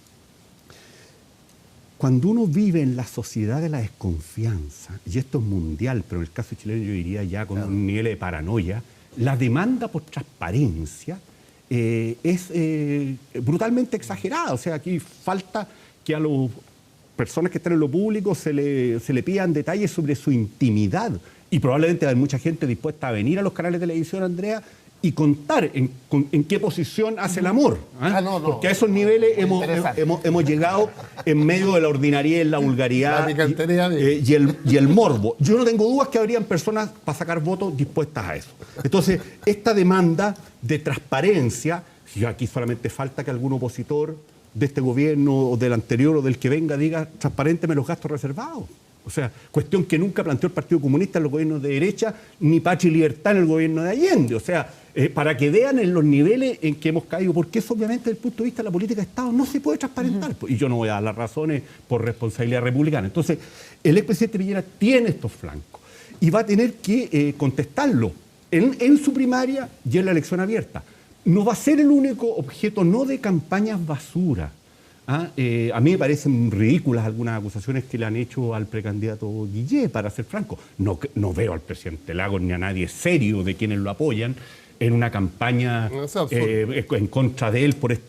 cuando uno vive en la sociedad de la desconfianza, y esto es mundial, pero en el caso chileno yo diría ya con un nivel de paranoia, la demanda por transparencia es brutalmente exagerada. O sea, aquí falta que a las personas que están en lo público se le pidan detalles sobre su intimidad. Y probablemente hay mucha gente dispuesta a venir a los canales de televisión, Andrea, y contar en qué posición hace el amor. Porque a esos niveles hemos llegado en medio de la ordinariedad, la vulgaridad y el morbo. Yo no tengo dudas que habrían personas para sacar votos dispuestas a eso. Entonces, esta demanda de transparencia, si aquí solamente falta que algún opositor de este gobierno o del anterior o del que venga diga transparénteme los gastos reservados. O sea, cuestión que nunca planteó el Partido Comunista en los gobiernos de derecha, ni Patria y Libertad en el gobierno de Allende. O sea, para que vean en los niveles en que hemos caído, porque eso obviamente desde el punto de vista de la política de Estado no se puede transparentar. Y yo no voy a dar las razones por responsabilidad republicana. Entonces, el expresidente Piñera tiene estos flancos y va a tener que contestarlo en su primaria y en la elección abierta. No va a ser el único objeto, no de campañas basura. A mí me parecen ridículas algunas acusaciones que le han hecho al precandidato Guillé, para ser franco. No veo al presidente Lagos ni a nadie serio de quienes lo apoyan en una campaña en contra de él por este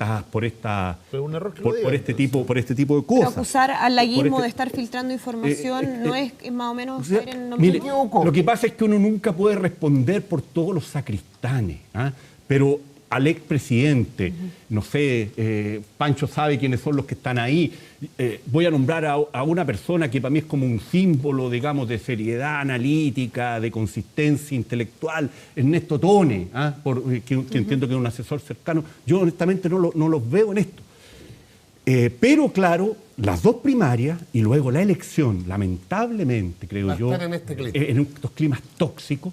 tipo de cosas. Pero acusar al laguismo de estar filtrando información no es más o menos caer en mire, lo que pasa es que uno nunca puede responder por todos los sacristanes, pero al expresidente, no sé, Pancho sabe quiénes son los que están ahí. Voy a nombrar a una persona que para mí es como un símbolo, digamos, de seriedad analítica, de consistencia intelectual, Ernesto Tone, que entiendo que es un asesor cercano. Yo honestamente no los veo en esto. Pero claro, las dos primarias y luego la elección, lamentablemente, creo yo, en estos climas tóxicos,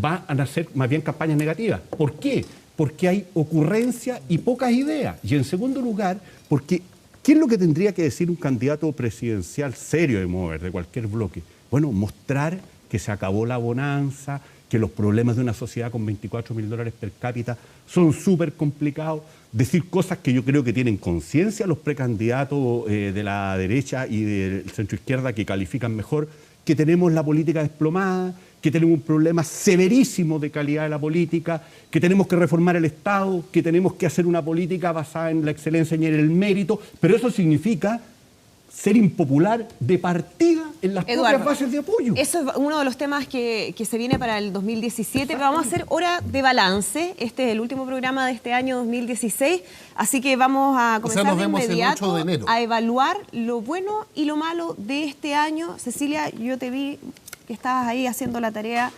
va a nacer más bien campañas negativas. ¿Por qué? Porque hay ocurrencia y pocas ideas. Y en segundo lugar, porque ¿qué es lo que tendría que decir un candidato presidencial serio de cualquier bloque? Bueno, mostrar que se acabó la bonanza, que los problemas de una sociedad con $24.000 per cápita son súper complicados, decir cosas que yo creo que tienen conciencia los precandidatos de la derecha y del centro izquierda que califican mejor, que tenemos la política desplomada, que tenemos un problema severísimo de calidad de la política, que tenemos que reformar el Estado, que tenemos que hacer una política basada en la excelencia y en el mérito, pero eso significa ser impopular de partida en las propias bases de apoyo. Eso es uno de los temas que se viene para el 2017. Vamos a hacer hora de balance. Este es el último programa de este año 2016, así que vamos a comenzar de inmediato a evaluar lo bueno y lo malo de este año. Cecilia, yo te vi que estabas ahí haciendo la tarea,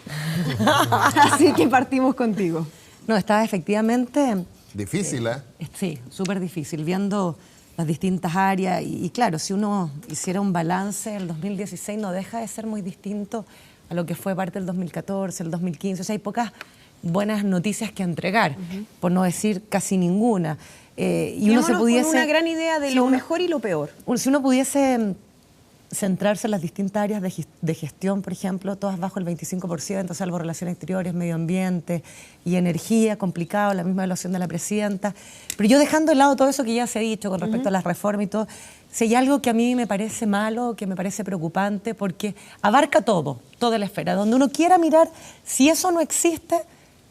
así que partimos contigo. No, estaba efectivamente... Difícil, Sí, súper difícil, viendo las distintas áreas y claro, si uno hiciera un balance, el 2016 no deja de ser muy distinto a lo que fue parte del 2014, el 2015, o sea, hay pocas buenas noticias que entregar, por no decir casi ninguna. Y uno se pudiese... con una gran idea de lo mejor y lo peor. Si uno pudiese centrarse en las distintas áreas de gestión, por ejemplo, todas bajo el 25%, salvo relaciones exteriores, medio ambiente y energía, complicado, la misma evaluación de la presidenta. Pero yo dejando de lado todo eso que ya se ha dicho con respecto a las reformas y todo, si hay algo que a mí me parece malo, que me parece preocupante, porque abarca todo, toda la esfera. Donde uno quiera mirar, si eso no existe,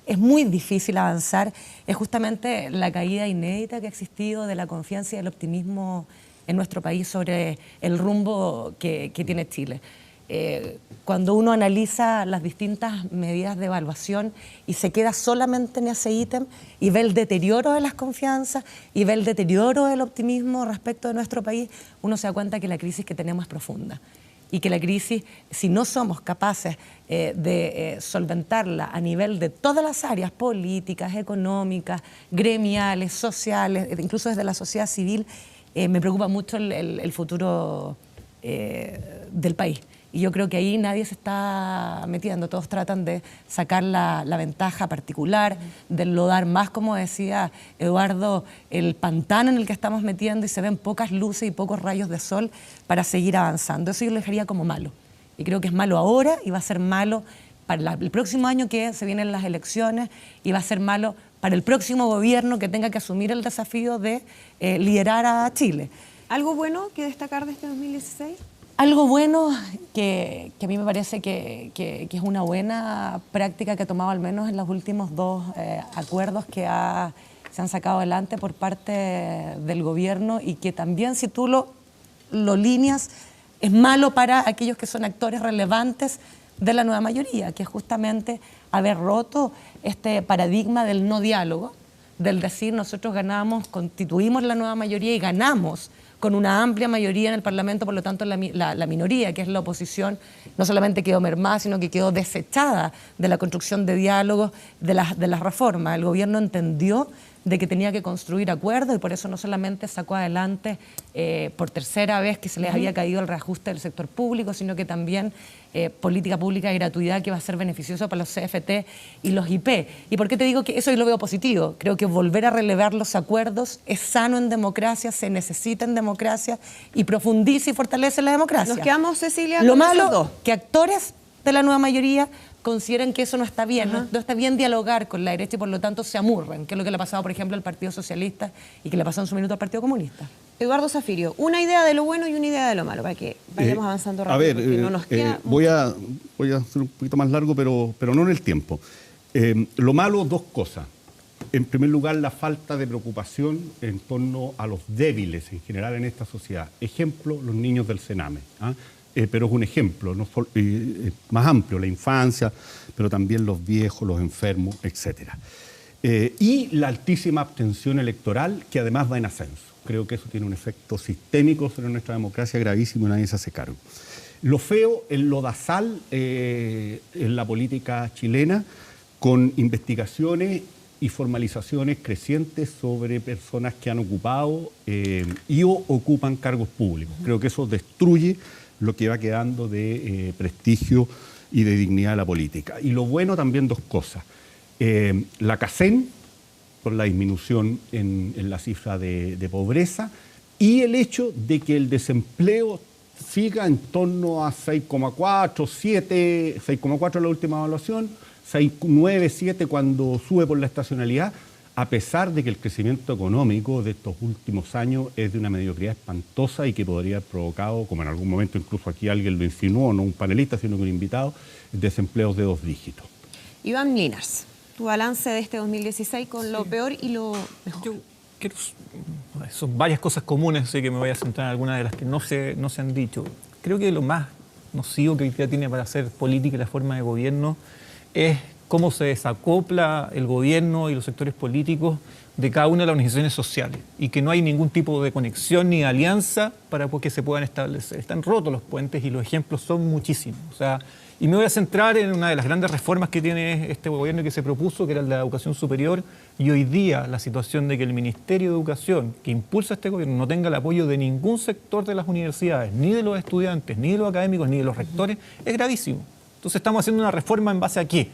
es muy difícil avanzar. Es justamente la caída inédita que ha existido de la confianza y del optimismo en nuestro país sobre el rumbo que tiene Chile. Cuando uno analiza las distintas medidas de evaluación y se queda solamente en ese ítem y ve el deterioro de las confianzas y ve el deterioro del optimismo respecto de nuestro país, uno se da cuenta que la crisis que tenemos es profunda y que la crisis, si no somos capaces de solventarla a nivel de todas las áreas políticas, económicas, gremiales, sociales, incluso desde la sociedad civil, me preocupa mucho el futuro del país. Y yo creo que ahí nadie se está metiendo, todos tratan de sacar la ventaja particular, de enlodar más, como decía Eduardo, el pantano en el que estamos metiendo y se ven pocas luces y pocos rayos de sol para seguir avanzando. Eso yo lo dejaría como malo. Y creo que es malo ahora y va a ser malo para el próximo año que se vienen las elecciones y va a ser malo para el próximo gobierno que tenga que asumir el desafío de liderar a Chile. ¿Algo bueno que destacar de este 2016? Algo bueno que a mí me parece que es una buena práctica que ha tomado al menos en los últimos 2 acuerdos que se han sacado adelante por parte del gobierno, y que también, si tú lo lineas, es malo para aquellos que son actores relevantes de la nueva mayoría, que es justamente haber roto este paradigma del no diálogo, del decir nosotros ganamos, constituimos la nueva mayoría y ganamos con una amplia mayoría en el Parlamento, por lo tanto la minoría, que es la oposición, no solamente quedó mermada, sino que quedó desechada de la construcción de diálogos, de las reformas. El gobierno entendió de que tenía que construir acuerdos, y por eso no solamente sacó adelante por tercera vez que se les había caído el reajuste del sector público, sino que también política pública de gratuidad que va a ser beneficioso para los CFT y los IP. ¿Y por qué te digo que eso yo lo veo positivo? Creo que volver a relevar los acuerdos es sano en democracia, se necesita en democracia y profundiza y fortalece la democracia. Nos quedamos, Cecilia, lo con malo esos dos. Que actores de la nueva mayoría consideren que eso no está bien, no está bien dialogar con la derecha, y por lo tanto se amurran, que es lo que le ha pasado, por ejemplo, al Partido Socialista y que le pasó en su minuto al Partido Comunista. Eduardo Zafirio, una idea de lo bueno y una idea de lo malo, para que vayamos avanzando rápido. A ver, porque no nos queda voy a hacer un poquito más largo, pero no en el tiempo. Lo malo, 2 cosas. En primer lugar, la falta de preocupación en torno a los débiles en general en esta sociedad. Ejemplo, los niños del Sename. Pero es un ejemplo más amplio, la infancia, pero también los viejos, los enfermos, etc. Y la altísima abstención electoral, que además va en ascenso. Creo que eso tiene un efecto sistémico sobre nuestra democracia gravísimo y nadie se hace cargo. Lo feo, el lodazal en la política chilena, con investigaciones y formalizaciones crecientes sobre personas que han ocupado y o ocupan cargos públicos. Creo que eso destruye lo que va quedando de prestigio y de dignidad de la política. Y lo bueno también 2 cosas. La CACEN, por la disminución en la cifra de pobreza, y el hecho de que el desempleo siga en torno a 6,4, 7, 6,4 en la última evaluación, 6,9, 7 cuando sube por la estacionalidad, a pesar de que el crecimiento económico de estos últimos años es de una mediocridad espantosa y que podría haber provocado, como en algún momento incluso aquí alguien lo insinuó, no un panelista, sino que un invitado, desempleos de 2 dígitos. Iván Linares, tu balance de este 2016 con lo peor y lo mejor. Yo quiero, son varias cosas comunes, así que me voy a centrar en algunas de las que no se han dicho. Creo que lo más nocivo que hoy día tiene para hacer política y la forma de gobierno es cómo se desacopla el gobierno y los sectores políticos de cada una de las organizaciones sociales, y que no hay ningún tipo de conexión ni alianza para que se puedan establecer. Están rotos los puentes y los ejemplos son muchísimos. Y me voy a centrar en una de las grandes reformas que tiene este gobierno y que se propuso, que era la educación superior, y hoy día la situación de que el Ministerio de Educación, que impulsa este gobierno, no tenga el apoyo de ningún sector de las universidades, ni de los estudiantes, ni de los académicos, ni de los rectores, es gravísimo. Entonces estamos haciendo una reforma en base a ¿qué?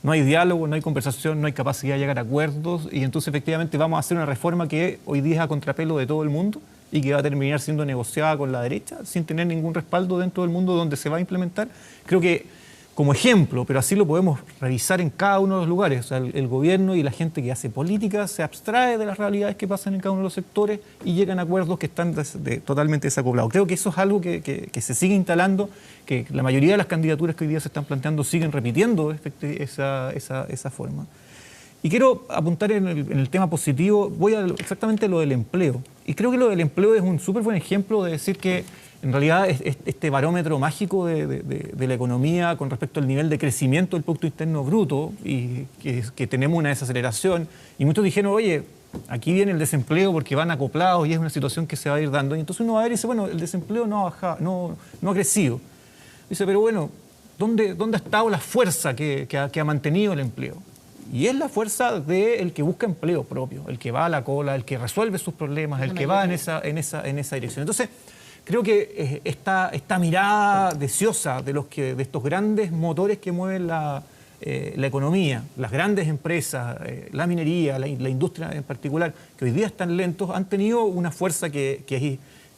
No hay diálogo, no hay conversación, no hay capacidad de llegar a acuerdos, y entonces efectivamente vamos a hacer una reforma que hoy día es a contrapelo de todo el mundo y que va a terminar siendo negociada con la derecha sin tener ningún respaldo dentro del mundo donde se va a implementar. Creo que como ejemplo, pero así lo podemos revisar en cada uno de los lugares. O sea, el gobierno y la gente que hace política se abstrae de las realidades que pasan en cada uno de los sectores y llegan a acuerdos que están totalmente desacoplados. Creo que eso es algo que se sigue instalando, que la mayoría de las candidaturas que hoy día se están planteando siguen repitiendo esa forma. Y quiero apuntar en el tema positivo, voy a exactamente lo del empleo. Y creo que lo del empleo es un súper buen ejemplo de decir que en realidad este barómetro mágico de la economía con respecto al nivel de crecimiento del Producto Interno Bruto, y que tenemos una desaceleración, y muchos dijeron, oye, aquí viene el desempleo porque van acoplados y es una situación que se va a ir dando. Y entonces uno va a ver y dice, bueno, el desempleo no ha bajado, no ha crecido. Dice, pero bueno, ¿dónde ha estado la fuerza que ha mantenido el empleo? Y es la fuerza del que busca empleo propio, el que va a la cola, el que resuelve sus problemas, el que va en esa dirección. Entonces, creo que esta mirada deseosa de estos grandes motores que mueven la economía, las grandes empresas, la minería, la industria en particular, que hoy día están lentos, han tenido una fuerza que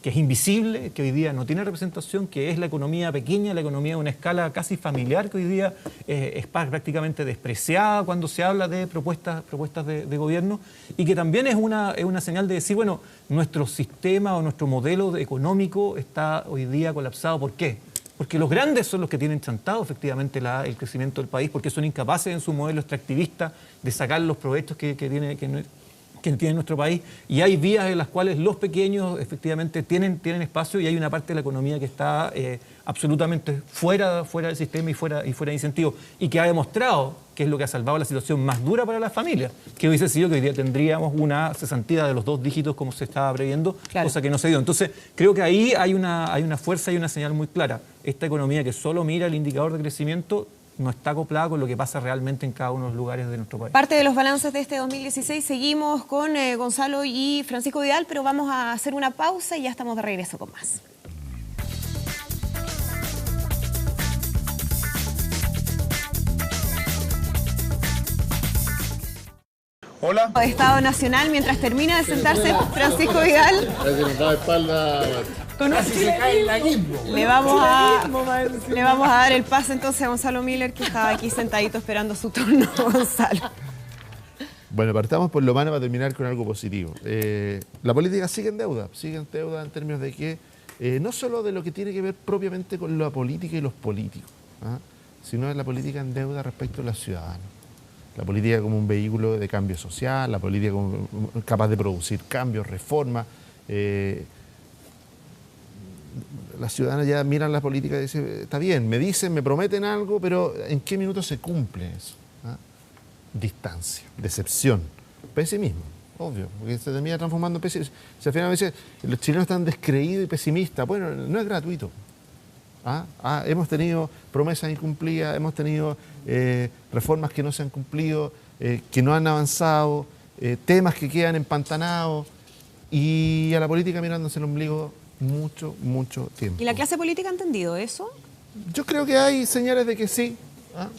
es invisible, que hoy día no tiene representación, que es la economía pequeña, la economía de una escala casi familiar, que hoy día es prácticamente despreciada cuando se habla de propuestas de gobierno, y que también es una señal de decir, bueno, nuestro sistema o nuestro modelo económico está hoy día colapsado. ¿Por qué? Porque los grandes son los que tienen chantado efectivamente el crecimiento del país, porque son incapaces en su modelo extractivista de sacar los provechos que tiene nuestro país, y hay vías en las cuales los pequeños efectivamente tienen espacio, y hay una parte de la economía que está absolutamente fuera del sistema y fuera de incentivos, y que ha demostrado que es lo que ha salvado la situación más dura para las familias, que hubiese sido que hoy día tendríamos una cesantía de los 2 dígitos como se estaba previendo, claro, cosa que no se dio. Entonces creo que ahí hay una fuerza y una señal muy clara. Esta economía que solo mira el indicador de crecimiento no está acoplada con lo que pasa realmente en cada uno de los lugares de nuestro país. Parte de los balances de este 2016, seguimos con Gonzalo y Francisco Vidal, pero vamos a hacer una pausa y ya estamos de regreso con más. Hola. Estado Nacional, mientras termina de sentarse Francisco Vidal. Le vamos a dar el pase entonces a Gonzalo Miller, que estaba aquí sentadito esperando su turno. Gonzalo. Bueno, partamos por lo malo para terminar con algo positivo. La política sigue en deuda en términos de que no solo de lo que tiene que ver propiamente con la política y los políticos, sino de la política en deuda respecto a los ciudadanos. La política como un vehículo de cambio social, la política como capaz de producir cambios, reformas. Las ciudadanas ya miran la política y dicen, está bien, me dicen, me prometen algo, pero ¿en qué minuto se cumple eso? Distancia, decepción, pesimismo, obvio, porque se termina transformando en pesimismo. Si al final a veces los chilenos están descreídos y pesimistas, bueno, no es gratuito. Hemos tenido promesas incumplidas, hemos tenido reformas que no se han cumplido, que no han avanzado, temas que quedan empantanados, y a la política mirándose el ombligo mucho tiempo. ¿Y la clase política ha entendido eso? Yo creo que hay señales de que sí.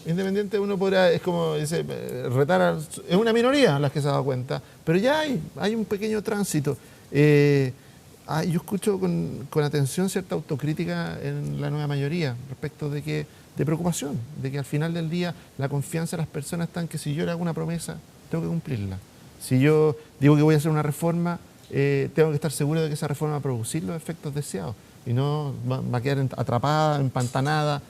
Independiente, uno podrá, es como dice, retar es una minoría las que se ha dado cuenta, pero ya hay un pequeño tránsito. Yo escucho con atención cierta autocrítica en la nueva mayoría respecto de preocupación, de que al final del día la confianza de las personas está en que si yo le hago una promesa, tengo que cumplirla. Si yo digo que voy a hacer una reforma, tengo que estar seguro de que esa reforma va a producir los efectos deseados y no va a quedar atrapada, empantanada.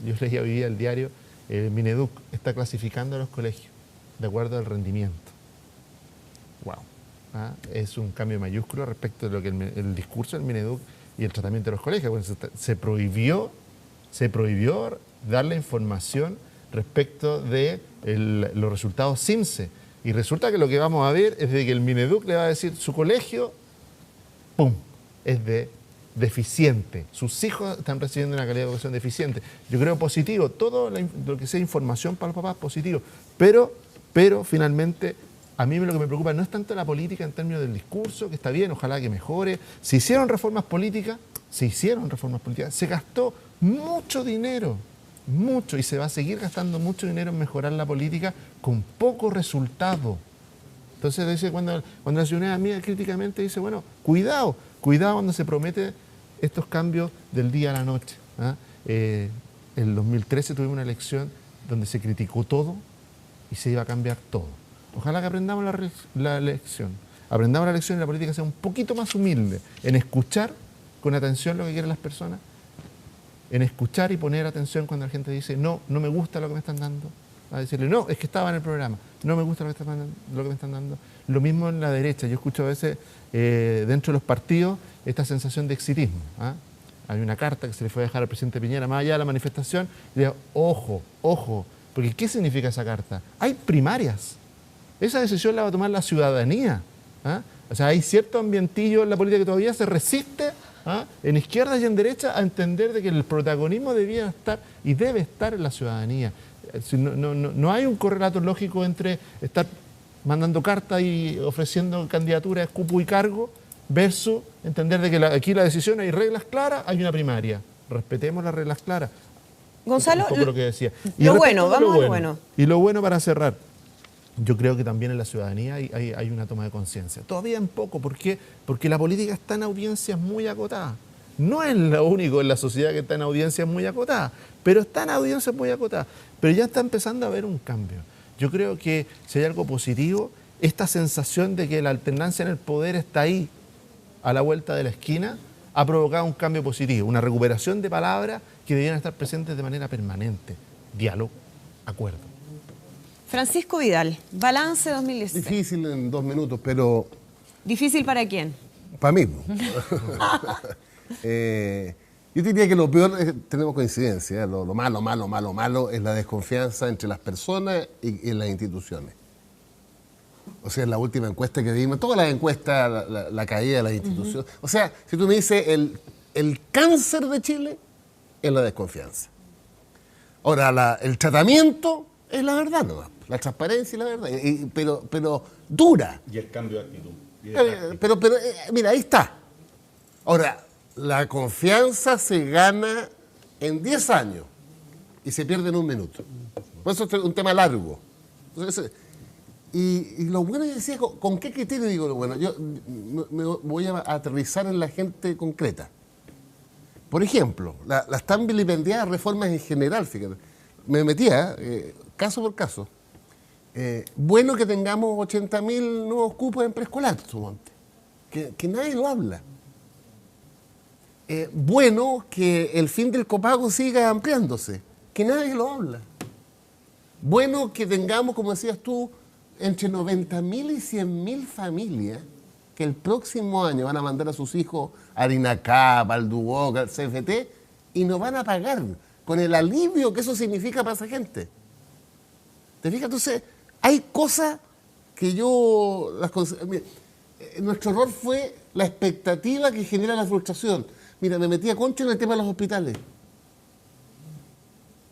Yo leía hoy día el diario, Mineduc está clasificando a los colegios de acuerdo al rendimiento. Wow. Es un cambio mayúsculo respecto de lo que el discurso del Mineduc y el tratamiento de los colegios. Bueno, se prohibió darle información respecto de los resultados CIMSE. Y resulta que lo que vamos a ver es de que el Mineduc le va a decir su colegio, ¡pum!, es deficiente. Sus hijos están recibiendo una calidad de educación deficiente. Yo creo positivo. Todo lo que sea información para los papás, positivo. Pero finalmente, a mí lo que me preocupa no es tanto la política en términos del discurso, que está bien, ojalá que mejore. Se hicieron reformas políticas, se gastó mucho dinero, y se va a seguir gastando mucho dinero en mejorar la política con poco resultado. Entonces dice, cuando la ciudadanía mira críticamente, dice, bueno, cuidado cuando se promete estos cambios del día a la noche. En el 2013 tuvimos una elección donde se criticó todo y se iba a cambiar todo. Ojalá que aprendamos la lección. Aprendamos la lección y la política sea un poquito más humilde en escuchar con atención lo que quieren las personas, en escuchar y poner atención cuando la gente dice, no me gusta lo que me están dando. A decirle, no, es que estaba en el programa, no me gusta lo que me están dando. Lo mismo en la derecha. Yo escucho a veces dentro de los partidos esta sensación de exitismo. Hay una carta que se le fue a dejar al presidente Piñera más allá de la manifestación, y digo, ojo, porque ¿qué significa esa carta? Hay primarias. Esa decisión la va a tomar la ciudadanía. O sea, hay cierto ambientillo en la política que todavía se resiste, en izquierda y en derecha, a entender de que el protagonismo debía estar y debe estar en la ciudadanía. No hay un correlato lógico entre estar mandando cartas y ofreciendo candidaturas, cupo y cargo, versus entender de que aquí la decisión hay reglas claras, hay una primaria. Respetemos las reglas claras. Gonzalo, un poco lo que decía. Lo bueno, vamos a lo bueno. Y lo bueno para cerrar. yo creo que también en la ciudadanía hay una toma de conciencia. Todavía en poco, ¿por qué? Porque la política está en audiencias muy acotadas. No es lo único en la sociedad que está en audiencias muy acotadas, pero está en audiencias muy acotadas. Pero ya está empezando a haber un cambio. Yo creo que si hay algo positivo, esta sensación de que la alternancia en el poder está ahí, a la vuelta de la esquina, ha provocado un cambio positivo, una recuperación de palabras que debían estar presentes de manera permanente. Diálogo, acuerdo. Francisco Vidal, balance 2016. Difícil en 2 minutos, pero... ¿Difícil para quién? Para mí. Yo diría que lo peor, tenemos coincidencia, lo malo es la desconfianza entre las personas y las instituciones. O sea, en la última encuesta que vimos, todas las encuestas, la caída de las instituciones. O sea, si tú me dices, el cáncer de Chile es la desconfianza. Ahora, el tratamiento es la verdad, ¿no? La transparencia y la verdad, pero dura. Y el cambio de actitud. Pero mira, ahí está. Ahora, la confianza se gana en 10 años y se pierde en 1 minuto. Por eso es un tema largo. Entonces, y lo bueno, yo decía, ¿con qué criterio digo lo bueno? Yo me voy a aterrizar en la gente concreta. Por ejemplo, las tan vilipendiadas reformas en general, fíjate. Me metía, caso por caso. Bueno que tengamos 80.000 nuevos cupos en preescolar, suponte. Que nadie lo habla. Bueno que el fin del copago siga ampliándose, que nadie lo habla. Bueno que tengamos, como decías tú, entre 90.000 y 100.000 familias que el próximo año van a mandar a sus hijos a Arinacap, al Duoc, al CFT, y no van a pagar, con el alivio que eso significa para esa gente. ¿Te fijas? Entonces, hay cosas que nuestro error fue la expectativa que genera la frustración. Mira, me metí a contra en el tema de los hospitales.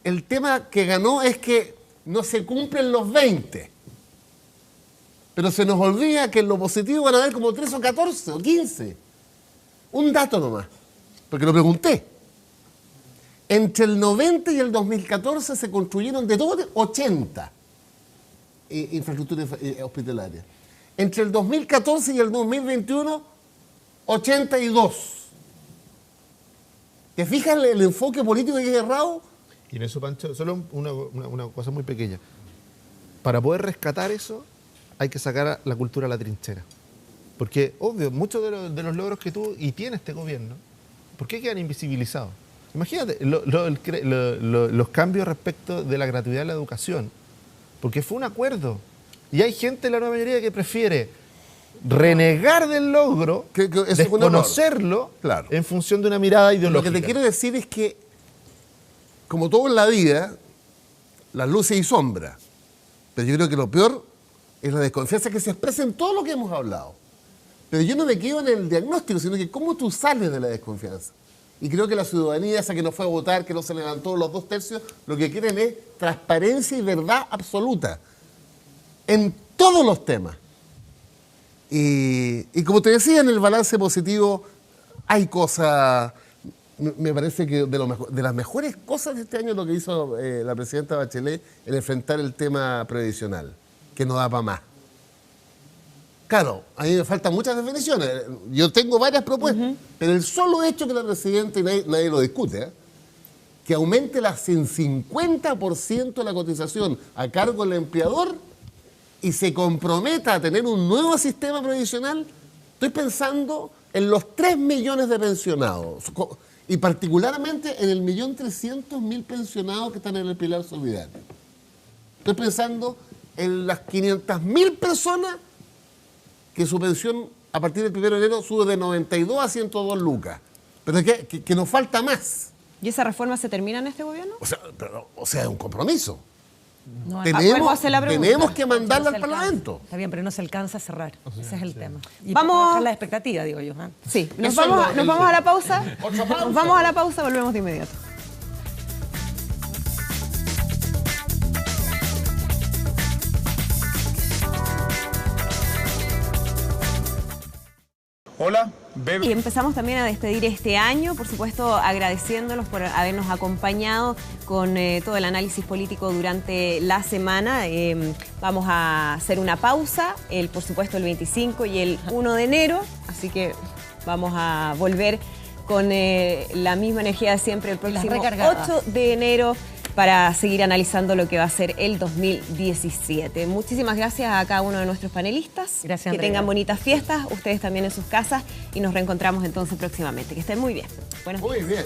El tema que ganó es que no se cumplen los 20. Pero se nos olvida que en lo positivo van a haber como 13 o 14 o 15. Un dato nomás, porque lo pregunté. Entre el 90 y el 2014 se construyeron de todo 80 infraestructuras hospitalarias. Entre el 2014 y el 2021, 82. ¿Te fijas el enfoque político que hay errado? Y en eso, Pancho, solo una cosa muy pequeña. Para poder rescatar eso, hay que sacar la cultura a la trinchera. Porque, obvio, muchos de los logros que tuvo y tiene este gobierno, ¿por qué quedan invisibilizados? Imagínate los cambios respecto de la gratuidad de la educación, porque fue un acuerdo. Y hay gente en la nueva mayoría que prefiere renegar del logro, desconocerlo, claro, en función de una mirada ideológica. Lo que te quiero decir es que, como todo en la vida, las luces y sombras. Pero yo creo que lo peor es la desconfianza que se expresa en todo lo que hemos hablado. Pero yo no me quedo en el diagnóstico, sino que cómo tú sales de la desconfianza. Y creo que la ciudadanía, esa que no fue a votar, que no se levantó los 2/3, lo que quieren es transparencia y verdad absoluta en todos los temas. Y como te decía, en el balance positivo hay cosas, me parece que de las mejores cosas de este año es lo que hizo la presidenta Bachelet en enfrentar el tema previsional, que no da para más. Claro, a mí me faltan muchas definiciones. Yo tengo varias propuestas, pero el solo hecho que la presidenta, y nadie lo discute, que aumente en 50% la cotización a cargo del empleador y se comprometa a tener un nuevo sistema previsional, estoy pensando en los 3 millones de pensionados, y particularmente en el 1.300.000 pensionados que están en el pilar solidario. Estoy pensando en las 500.000 personas que su pensión a partir del 1 de enero sube de 92 a 102 lucas. Pero es que nos falta más. ¿Y esa reforma se termina en este gobierno? O sea, es un compromiso. No, tenemos que mandarla al Parlamento. Está bien, pero no se alcanza a cerrar. Ese es el tema. Y vamos bajar la expectativa, digo yo. Sí, nos vamos a la pausa. Nos vamos a la pausa, volvemos de inmediato. Hola, Y empezamos también a despedir este año, por supuesto agradeciéndolos por habernos acompañado con todo el análisis político durante la semana. Vamos a hacer una pausa, por supuesto el 25 y el 1 de enero, así que vamos a volver con la misma energía de siempre el próximo 8 de enero para seguir analizando lo que va a ser el 2017. Muchísimas gracias a cada uno de nuestros panelistas. Gracias, que Andrea. tengan bonitas fiestas, ustedes también en sus casas, y nos reencontramos entonces próximamente. Que estén muy bien. Buenos días. Muy bien.